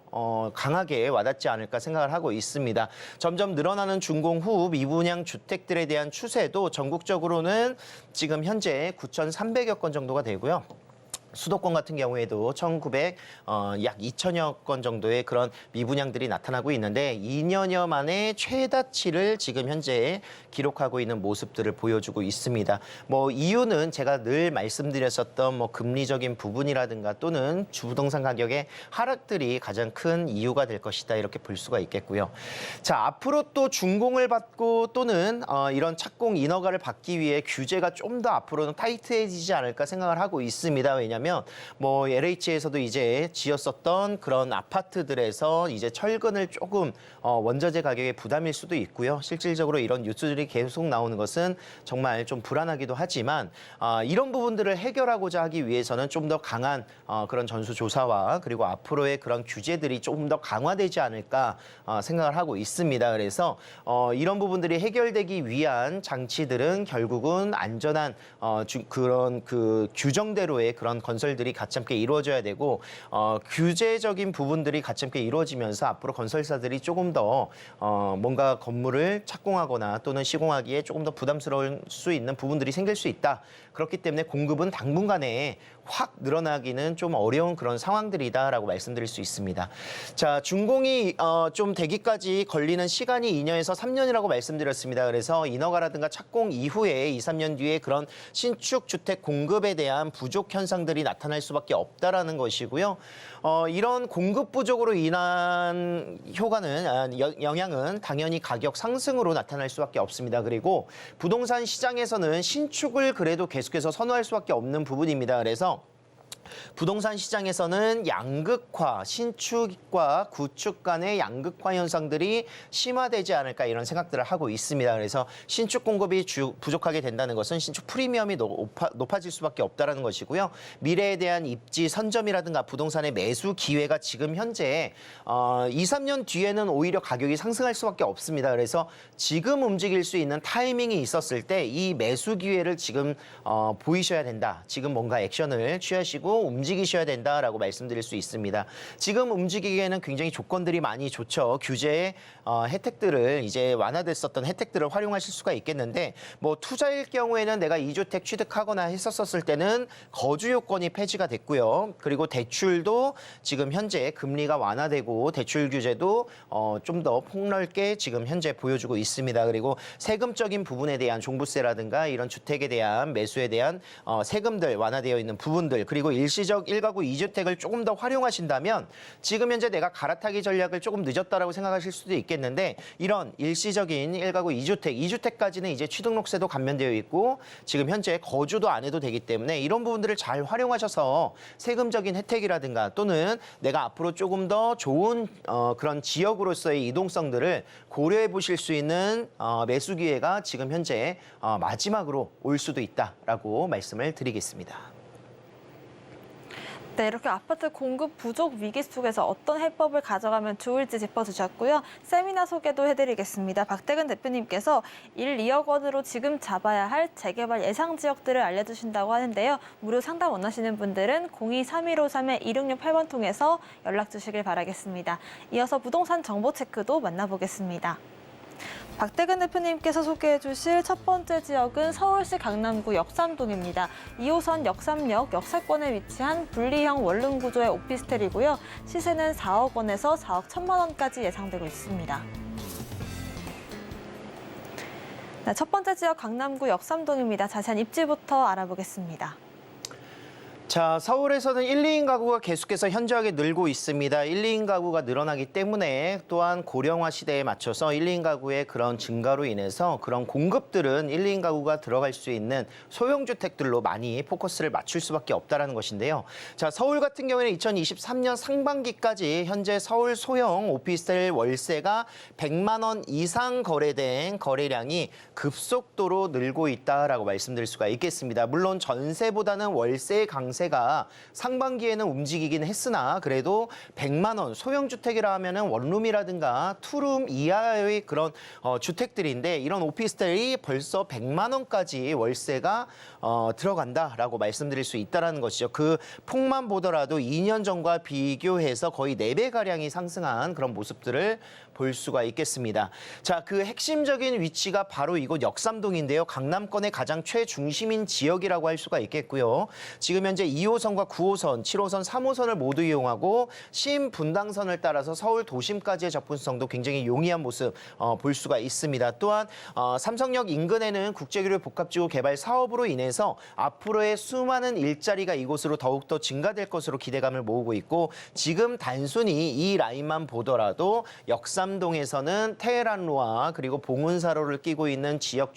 강하게 와닿지 않을까 생각을 하고 있습니다. 점점 늘어나는 준공 후 미분양 주택들에 대한 추세도 전국적으로는 지금 현재 9,300여 건 정도가 되고요. 수도권 같은 경우에도 약 2천여 건 정도의 그런 미분양들이 나타나고 있는데 2년여 만에 최다치를 지금 현재 기록하고 있는 모습들을 보여주고 있습니다. 뭐 이유는 제가 늘 말씀드렸었던 뭐 금리적인 부분이라든가 또는 주부동산 가격의 하락들이 가장 큰 이유가 될 것이다, 이렇게 볼 수가 있겠고요. 자, 앞으로 또 준공을 받고 또는 이런 착공 인허가를 받기 위해 규제가 좀 더 앞으로는 타이트해지지 않을까 생각을 하고 있습니다. 왜냐하면 뭐 LH에서도 이제 지었었던 그런 아파트들에서 이제 철근을 조금 원자재 가격의 부담일 수도 있고요. 실질적으로 이런 뉴스들이 계속 나오는 것은 정말 좀 불안하기도 하지만 이런 부분들을 해결하고자 하기 위해서는 좀 더 강한 그런 전수조사와 그리고 앞으로의 그런 규제들이 조금 더 강화되지 않을까 생각을 하고 있습니다. 그래서 이런 부분들이 해결되기 위한 장치들은 결국은 안전한 그런 그 규정대로의 그런 건설들이 같이 함께 이루어져야 되고 규제적인 부분들이 같이 함께 이루어지면서 앞으로 건설사들이 조금 더 뭔가 건물을 착공하거나 또는 시공하기에 조금 더 부담스러울 수 있는 부분들이 생길 수 있다. 그렇기 때문에 공급은 당분간에 확 늘어나기는 좀 어려운 그런 상황들이다라고 말씀드릴 수 있습니다. 자, 준공이 좀 되기까지 걸리는 시간이 2년에서 3년이라고 말씀드렸습니다. 그래서 인허가라든가 착공 이후에 2, 3년 뒤에 그런 신축 주택 공급에 대한 부족 현상들이 나타날 수밖에 없다라는 것이고요. 이런 공급 부족으로 인한 영향은 당연히 가격 상승으로 나타날 수밖에 없습니다. 그리고 부동산 시장에서는 신축을 그래도 계속해서 선호할 수밖에 없는 부분입니다. 그래서 부동산 시장에서는 양극화, 신축과 구축 간의 양극화 현상들이 심화되지 않을까 이런 생각들을 하고 있습니다. 그래서 신축 공급이 부족하게 된다는 것은 신축 프리미엄이 높아질 수밖에 없다는 것이고요. 미래에 대한 입지 선점이라든가 부동산의 매수 기회가 지금 현재 2, 3년 뒤에는 오히려 가격이 상승할 수밖에 없습니다. 그래서 지금 움직일 수 있는 타이밍이 있었을 때 이 매수 기회를 지금 보이셔야 된다. 지금 뭔가 액션을 취하시고 움직이셔야 된다라고 말씀드릴 수 있습니다. 지금 움직이기에는 굉장히 조건들이 많이 좋죠. 규제의 혜택들을 이제 완화됐었던 혜택들을 활용하실 수가 있겠는데 뭐 투자일 경우에는 내가 2주택 취득하거나 했었을 때는 거주 요건이 폐지가 됐고요. 그리고 대출도 지금 현재 금리가 완화되고 대출 규제도 좀 더 폭넓게 지금 현재 보여주고 있습니다. 그리고 세금적인 부분에 대한 종부세라든가 이런 주택에 대한 매수에 대한 세금들 완화되어 있는 부분들 그리고 일시적 1가구 2주택을 조금 더 활용하신다면 지금 현재 내가 갈아타기 전략을 조금 늦었다라고 생각하실 수도 있겠는데 이런 일시적인 1가구 2주택, 2주택까지는 이제 취등록세도 감면되어 있고 지금 현재 거주도 안 해도 되기 때문에 이런 부분들을 잘 활용하셔서 세금적인 혜택이라든가 또는 내가 앞으로 조금 더 좋은 그런 지역으로서의 이동성들을 고려해 보실 수 있는 매수 기회가 지금 현재 마지막으로 올 수도 있다라고 말씀을 드리겠습니다. 네, 이렇게 아파트 공급 부족 위기 속에서 어떤 해법을 가져가면 좋을지 짚어주셨고요. 세미나 소개도 해드리겠습니다. 박대근 대표님께서 1, 2억 원으로 지금 잡아야 할 재개발 예상 지역들을 알려주신다고 하는데요. 무료 상담 원하시는 분들은 02-3153-2668번 통해서 연락 주시길 바라겠습니다. 이어서 부동산 정보 체크도 만나보겠습니다. 박대근 대표님께서 소개해 주실 첫 번째 지역은 서울시 강남구 역삼동입니다. 2호선 역삼역 역세권에 위치한 분리형 원룸 구조의 오피스텔이고요. 시세는 4억 원에서 4억 1천만 원까지 예상되고 있습니다. 네, 첫 번째 지역 강남구 역삼동입니다. 자세한 입지부터 알아보겠습니다. 자, 서울에서는 1, 2인 가구가 계속해서 현저하게 늘고 있습니다. 1, 2인 가구가 늘어나기 때문에 또한 고령화 시대에 맞춰서 1, 2인 가구의 그런 증가로 인해서 그런 공급들은 1, 2인 가구가 들어갈 수 있는 소형주택들로 많이 포커스를 맞출 수밖에 없다는 것인데요. 자, 서울 같은 경우에는 2023년 상반기까지 현재 서울 소형 오피스텔 월세가 100만 원 이상 거래된 거래량이 급속도로 늘고 있다라고 말씀드릴 수가 있겠습니다. 물론 전세보다는 월세의 강세 가 상반기에는 움직이긴 했으나 그래도 100만 원 소형주택이라 하면은 원룸이라든가 투룸 이하의 그런 주택들인데 이런 오피스텔이 벌써 100만 원까지 월세가 들어간다라고 말씀드릴 수 있다는 것이죠. 그 폭만 보더라도 2년 전과 비교해서 거의 4배가량이 상승한 그런 모습들을 볼 수가 있겠습니다. 자, 그 핵심적인 위치가 바로 이곳 역삼동인데요. 강남권의 가장 최중심인 지역이라고 할 수가 있겠고요. 지금 현재 2호선과 9호선, 7호선, 3호선을 모두 이용하고 신분당선을 따라서 서울 도심까지의 접근성도 굉장히 용이한 모습 볼 수가 있습니다. 또한 삼성역 인근에는 국제교류 복합지구 개발 사업으로 인해서 앞으로의 수많은 일자리가 이곳으로 더욱더 증가될 것으로 기대감을 모으고 있고 지금 단순히 이 라인만 보더라도 역삼동에서는 테헤란로와 그리고 봉은사로를 끼고 있는 지역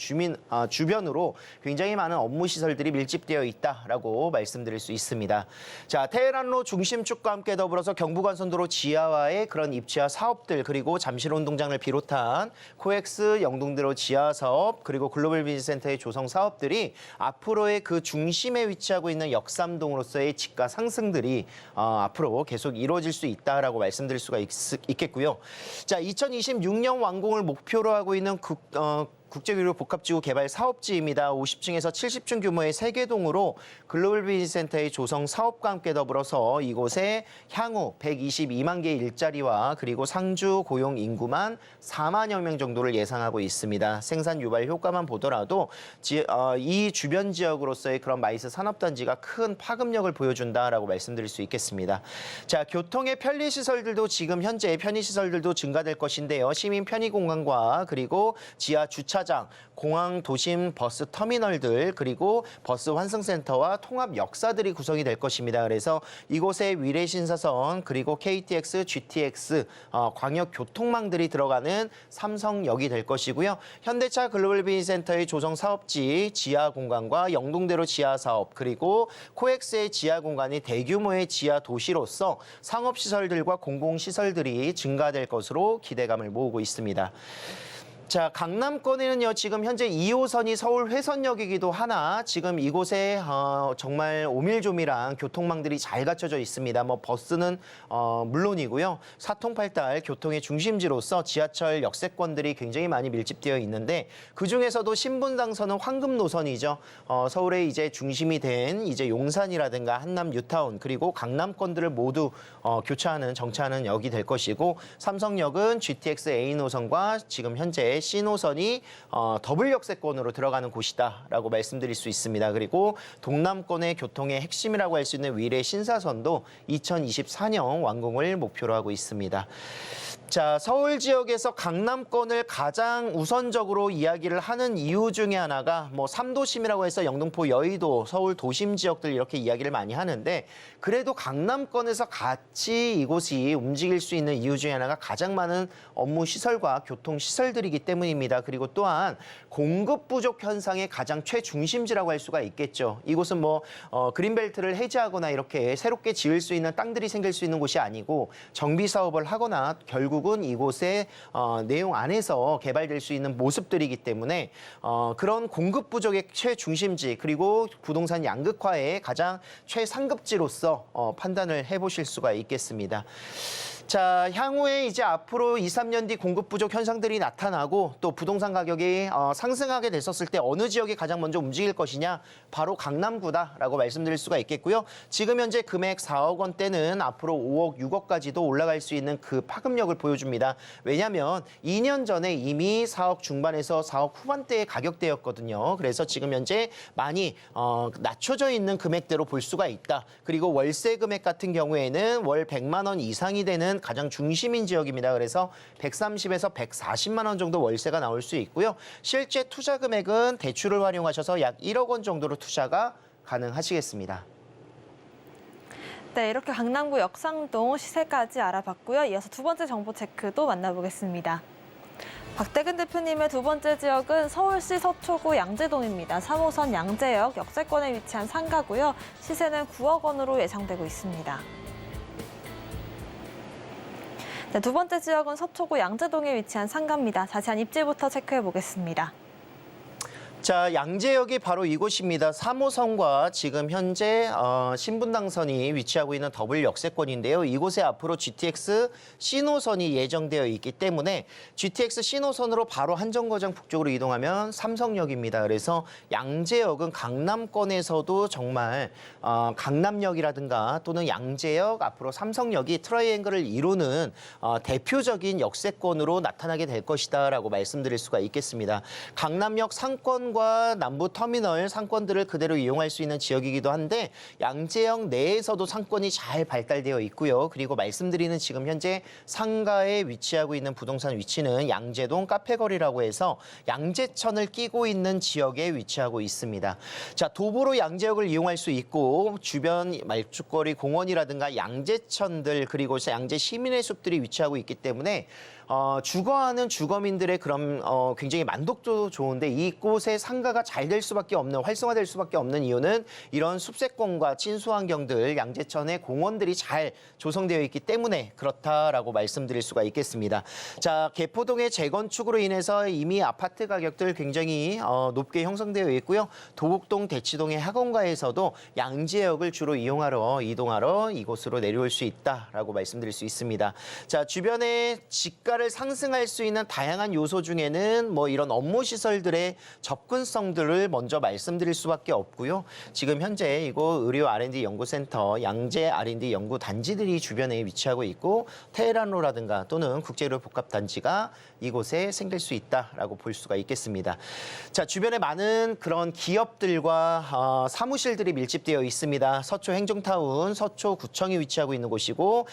주변으로 굉장히 많은 업무 시설들이 밀집되어 있다라고 말씀드릴 수 있습니다. 자, 테헤란로 중심축과 함께 더불어서 경부간선도로 지하화의 그런 입지화 사업들 그리고 잠실 운동장을 비롯한 코엑스 영동대로 지하 사업 그리고 글로벌 비즈니스센터의 조성 사업들이 앞으로의 그 중심에 위치하고 있는 역삼동으로서의 집가 상승들이 앞으로 계속 이루어질 수 있다라고 말씀드릴 수가 있겠고요. 자, 2026년 완공을 목표로 하고 있는 국제교류 복합지구 개발 사업지입니다. 50층에서 70층 규모의 3개 동으로 글로벌 비즈니스센터의 조성 사업과 함께 더불어서 이곳에 향후 122만 개의 일자리와 그리고 상주 고용 인구만 4만여 명 정도를 예상하고 있습니다. 생산 유발 효과만 보더라도 이 주변 지역으로서의 그런 마이스 산업단지가 큰 파급력을 보여준다라고 말씀드릴 수 있겠습니다. 자, 교통의 편리시설들도 지금 현재 편의시설들도 증가될 것인데요. 시민 편의공간과 그리고 지하 주차장, 공항 도심 버스 터미널들 그리고 버스 환승센터와 통합 역사들이 구성이 될 것입니다. 그래서 이곳에 위례신사선 그리고 KTX, GTX 광역 교통망들이 들어가는 삼성역이 될 것이고요. 현대차 글로벌 비즈니스센터의 조성 사업지 지하 공간과 영동대로 지하 사업 그리고 코엑스의 지하 공간이 대규모의 지하 도시로서 상업시설들과 공공시설들이 증가될 것으로 기대감을 모으고 있습니다. 자, 강남권에는요, 지금 현재 2호선이 서울 회선역이기도 하나 지금 이곳에 정말 오밀조밀한 교통망들이 잘 갖춰져 있습니다. 뭐 버스는 물론이고요. 사통팔달 교통의 중심지로서 지하철 역세권들이 굉장히 많이 밀집되어 있는데 그중에서도 신분당선은 황금 노선이죠. 서울의 이제 중심이 된 이제 용산이라든가 한남 뉴타운 그리고 강남권들을 모두 교차하는 정차하는 역이 될 것이고 삼성역은 GTX A 노선과 지금 현재 C 노선이 더블 역세권으로 들어가는 곳이다라고 말씀드릴 수 있습니다. 그리고 동남권의 교통의 핵심이라고 할 수 있는 위례 신사선도 2024년 완공을 목표로 하고 있습니다. 자, 서울 지역에서 강남권을 가장 우선적으로 이야기를 하는 이유 중에 하나가 뭐 3도심이라고 해서 영등포, 여의도, 서울 도심 지역들 이렇게 이야기를 많이 하는데 그래도 강남권에서 같이 이곳이 움직일 수 있는 이유 중에 하나가 가장 많은 업무 시설과 교통 시설들이기 때문입니다. 그리고 또한 공급 부족 현상의 가장 최중심지라고 할 수가 있겠죠. 이곳은 뭐 그린벨트를 해제하거나 이렇게 새롭게 지을 수 있는 땅들이 생길 수 있는 곳이 아니고 정비 사업을 하거나 결국은 이곳의 내용 안에서 개발될 수 있는 모습들이기 때문에 그런 공급 부족의 최중심지 그리고 부동산 양극화의 가장 최상급지로서 판단을 해보실 수가 있겠습니다. 자, 향후에 이제 앞으로 2, 3년 뒤 공급 부족 현상들이 나타나고 또 부동산 가격이 상승하게 됐었을 때 어느 지역이 가장 먼저 움직일 것이냐? 바로 강남구다라고 말씀드릴 수가 있겠고요. 지금 현재 금액 4억 원대는 앞으로 5억, 6억까지도 올라갈 수 있는 그 파급력을 보여줍니다. 왜냐하면 2년 전에 이미 4억 중반에서 4억 후반대의 가격대였거든요. 그래서 지금 현재 많이 낮춰져 있는 금액대로 볼 수가 있다. 그리고 월세 금액 같은 경우에는 월 100만 원 이상이 되는 가장 중심인 지역입니다. 그래서 130에서 140만 원 정도 월세가 나올 수 있고요. 실제 투자 금액은 대출을 활용하셔서 약 1억 원 정도로 투자가 가능하시겠습니다. 네, 이렇게 강남구 역상동 시세까지 알아봤고요. 이어서 두 번째 정보 체크도 만나보겠습니다. 박대근 대표님의 두 번째 지역은 서울시 서초구 양재동입니다. 3호선 양재역 역세권에 위치한 상가고요. 시세는 9억 원으로 예상되고 있습니다. 네, 두 번째 지역은 서초구 양재동에 위치한 상가입니다. 자세한 입지부터 체크해 보겠습니다. 자, 양재역이 바로 이곳입니다. 3호선과 지금 현재 신분당선이 위치하고 있는 더블 역세권인데요. 이곳에 앞으로 GTX C노선이 예정되어 있기 때문에 GTX C노선으로 바로 한정거장 북쪽으로 이동하면 삼성역입니다. 그래서 양재역은 강남권에서도 정말 강남역이라든가 또는 양재역 앞으로 삼성역이 트라이앵글을 이루는 대표적인 역세권으로 나타나게 될 것이다라고 말씀드릴 수가 있겠습니다. 강남역 상권 과 남부 터미널 상권들을 그대로 이용할 수 있는 지역이기도 한데 양재역 내에서도 상권이 잘 발달되어 있고요. 그리고 말씀드리는 지금 현재 상가에 위치하고 있는 부동산 위치는 양재동 카페거리라고 해서 양재천을 끼고 있는 지역에 위치하고 있습니다. 자, 도보로 양재역을 이용할 수 있고 주변 말죽거리 공원이라든가 양재천들 그리고 양재 시민의 숲들이 위치하고 있기 때문에 주거하는 주거민들의 그런 굉장히 만족도 좋은데 이곳에 상가가 잘 될 수밖에 없는, 활성화될 수밖에 없는 이유는 이런 숲세권과 친수환경들, 양재천의 공원들이 잘 조성되어 있기 때문에 그렇다라고 말씀드릴 수가 있겠습니다. 자, 개포동의 재건축으로 인해서 이미 아파트 가격들 굉장히 높게 형성되어 있고요. 도곡동, 대치동의 학원가에서도 양재역을 주로 이동하러 이곳으로 내려올 수 있다라고 말씀드릴 수 있습니다. 자, 주변에 집가를 상승할 수 있는 다양한 요소 중에는 뭐 이런 업무 시설들의 접근성들을 먼저 말씀드릴 수밖에 없고요. 지금 현재 이곳 의료 R&D 연구센터, 양재 R&D 연구 단지들이 주변에 위치하고 있고 테헤란로라든가 또는 국제의료 복합단지가 이곳에 생길 수 있다라고 볼 수가 있겠습니다. 자, 주변에 많은 그런 기업들과 사무실들이 밀집되어 있습니다. 서초 행정타운, 서초구청이 위치하고 있는 곳이고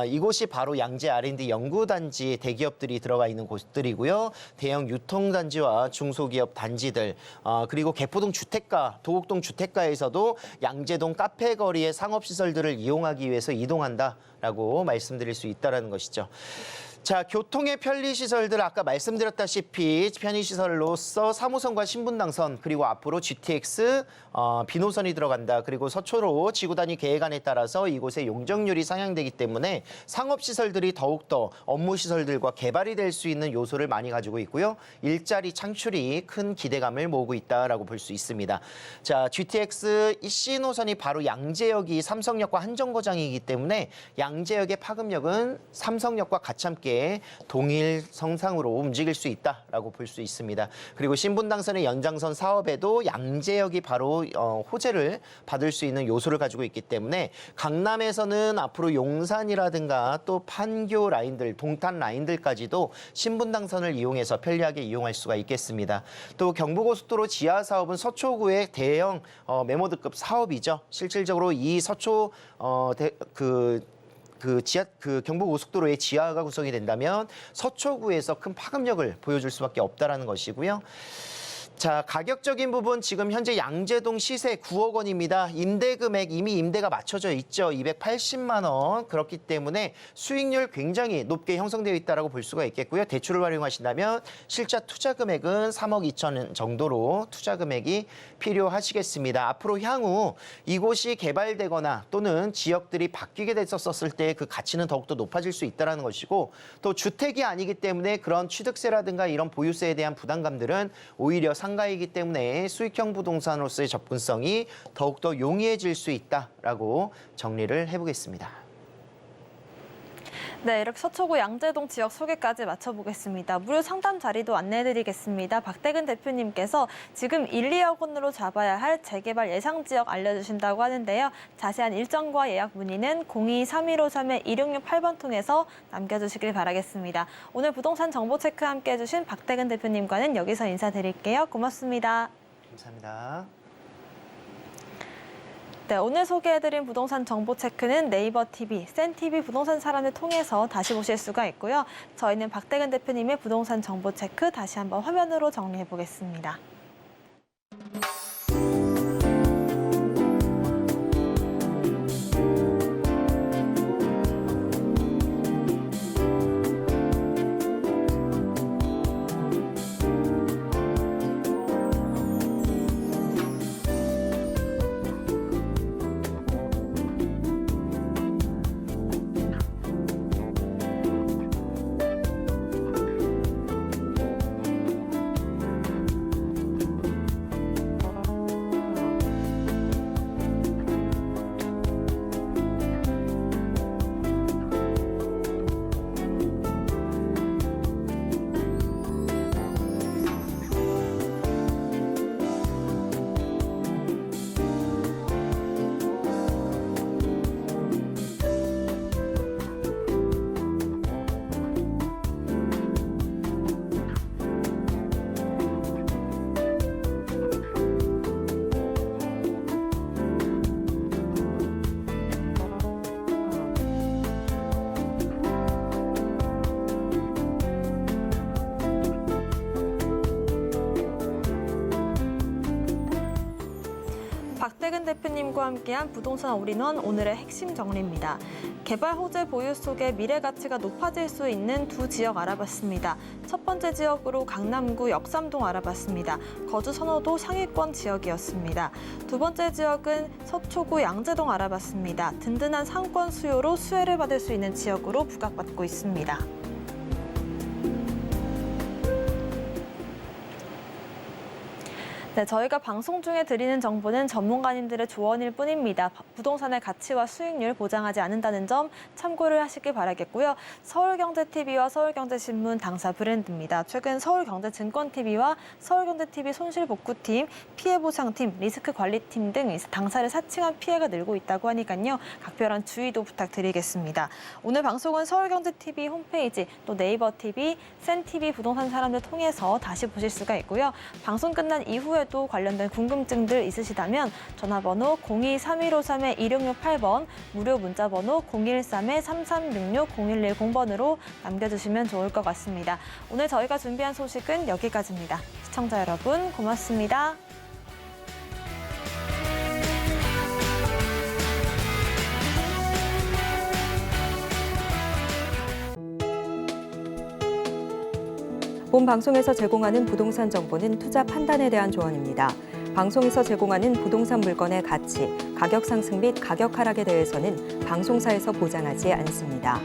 이곳이 바로 양재 R&D 연구단지 대기업들이 들어가 있는 곳들이고요. 대형 유통단지와 중소기업 단지들, 그리고 개포동 주택가, 도곡동 주택가에서도 양재동 카페거리의 상업시설들을 이용하기 위해서 이동한다라고 말씀드릴 수 있다는 것이죠. 자, 교통의 편리시설들 아까 말씀드렸다시피 편의시설로서 3호선과 신분당선 그리고 앞으로 GTX 비노선이 들어간다. 그리고 서초로 지구단위 계획안에 따라서 이곳의 용적률이 상향되기 때문에 상업시설들이 더욱더 업무시설들과 개발이 될 수 있는 요소를 많이 가지고 있고요. 일자리 창출이 큰 기대감을 모으고 있다라고 볼 수 있습니다. 자, GTX 신호선이 바로 양재역이 삼성역과 한정거장이기 때문에 양재역의 파급력은 삼성역과 같이 함께 동일 성상으로 움직일 수 있다라고 볼 수 있습니다. 그리고 신분당선의 연장선 사업에도 양재역이 바로 호재를 받을 수 있는 요소를 가지고 있기 때문에 강남에서는 앞으로 용산이라든가 또 판교 라인들, 동탄 라인들까지도 신분당선을 이용해서 편리하게 이용할 수가 있겠습니다. 또 경부고속도로 지하 사업은 서초구의 대형 메모드급 사업이죠. 실질적으로 이 서초 경부고속도로의 지하가 구성이 된다면 서초구에서 큰 파급력을 보여줄 수밖에 없다라는 것이고요. 자, 가격적인 부분 지금 현재 양재동 시세 9억 원입니다. 임대 금액 이미 임대가 맞춰져 있죠. 280만 원. 그렇기 때문에 수익률 굉장히 높게 형성되어 있다라고 볼 수가 있겠고요. 대출을 활용하신다면 실자 투자 금액은 3억 2천 정도로 투자 금액이 필요하시겠습니다. 앞으로 향후 이곳이 개발되거나 또는 지역들이 바뀌게 됐었을 때 그 가치는 더욱더 높아질 수 있다는 것이고 또 주택이 아니기 때문에 그런 취득세라든가 이런 보유세에 대한 부담감들은 오히려 상가이기 때문에 수익형 부동산으로서의 접근성이 더욱더 용이해질 수 있다라고 정리를 해보겠습니다. 네, 이렇게 서초구 양재동 지역 소개까지 마쳐보겠습니다. 무료 상담 자리도 안내해드리겠습니다. 박대근 대표님께서 지금 1, 2억 원으로 잡아야 할 재개발 예상 지역 알려주신다고 하는데요. 자세한 일정과 예약 문의는 02-3153-2668번 통해서 남겨주시길 바라겠습니다. 오늘 부동산 정보 체크 함께 해주신 박대근 대표님과는 여기서 인사드릴게요. 고맙습니다. 감사합니다. 네, 오늘 소개해드린 부동산 정보 체크는 네이버 TV, 센TV 부동산 사람을 통해서 다시 보실 수가 있고요. 저희는 박대근 대표님의 부동산 정보 체크 다시 한번 화면으로 정리해 보겠습니다. 박대근 대표님과 함께한 부동산 올인원 오늘의 핵심 정리입니다. 개발 호재 보유 속에 미래 가치가 높아질 수 있는 두 지역 알아봤습니다. 첫 번째 지역으로 강남구 역삼동 알아봤습니다. 거주 선호도 상위권 지역이었습니다. 두 번째 지역은 서초구 양재동 알아봤습니다. 든든한 상권 수요로 수혜를 받을 수 있는 지역으로 부각받고 있습니다. 네, 저희가 방송 중에 드리는 정보는 전문가님들의 조언일 뿐입니다. 부동산의 가치와 수익률 보장하지 않는다는 점 참고를 하시길 바라겠고요. 서울경제TV와 서울경제신문 당사 브랜드입니다. 최근 서울경제증권TV와 서울경제TV 손실복구팀, 피해보상팀, 리스크관리팀 등 당사를 사칭한 피해가 늘고 있다고 하니까요. 각별한 주의도 부탁드리겠습니다. 오늘 방송은 서울경제TV 홈페이지, 또 네이버TV, 센TV 부동산 사람들 통해서 다시 보실 수가 있고요. 방송 끝난 이후에 또 관련된 궁금증들 있으시다면 전화번호 02-3153-2668번, 무료 문자번호 013-3366-0110번으로 남겨주시면 좋을 것 같습니다. 오늘 저희가 준비한 소식은 여기까지입니다. 시청자 여러분 고맙습니다. 본 방송에서 제공하는 부동산 정보는 투자 판단에 대한 조언입니다. 방송에서 제공하는 부동산 물건의 가치, 가격 상승 및 가격 하락에 대해서는 방송사에서 보장하지 않습니다.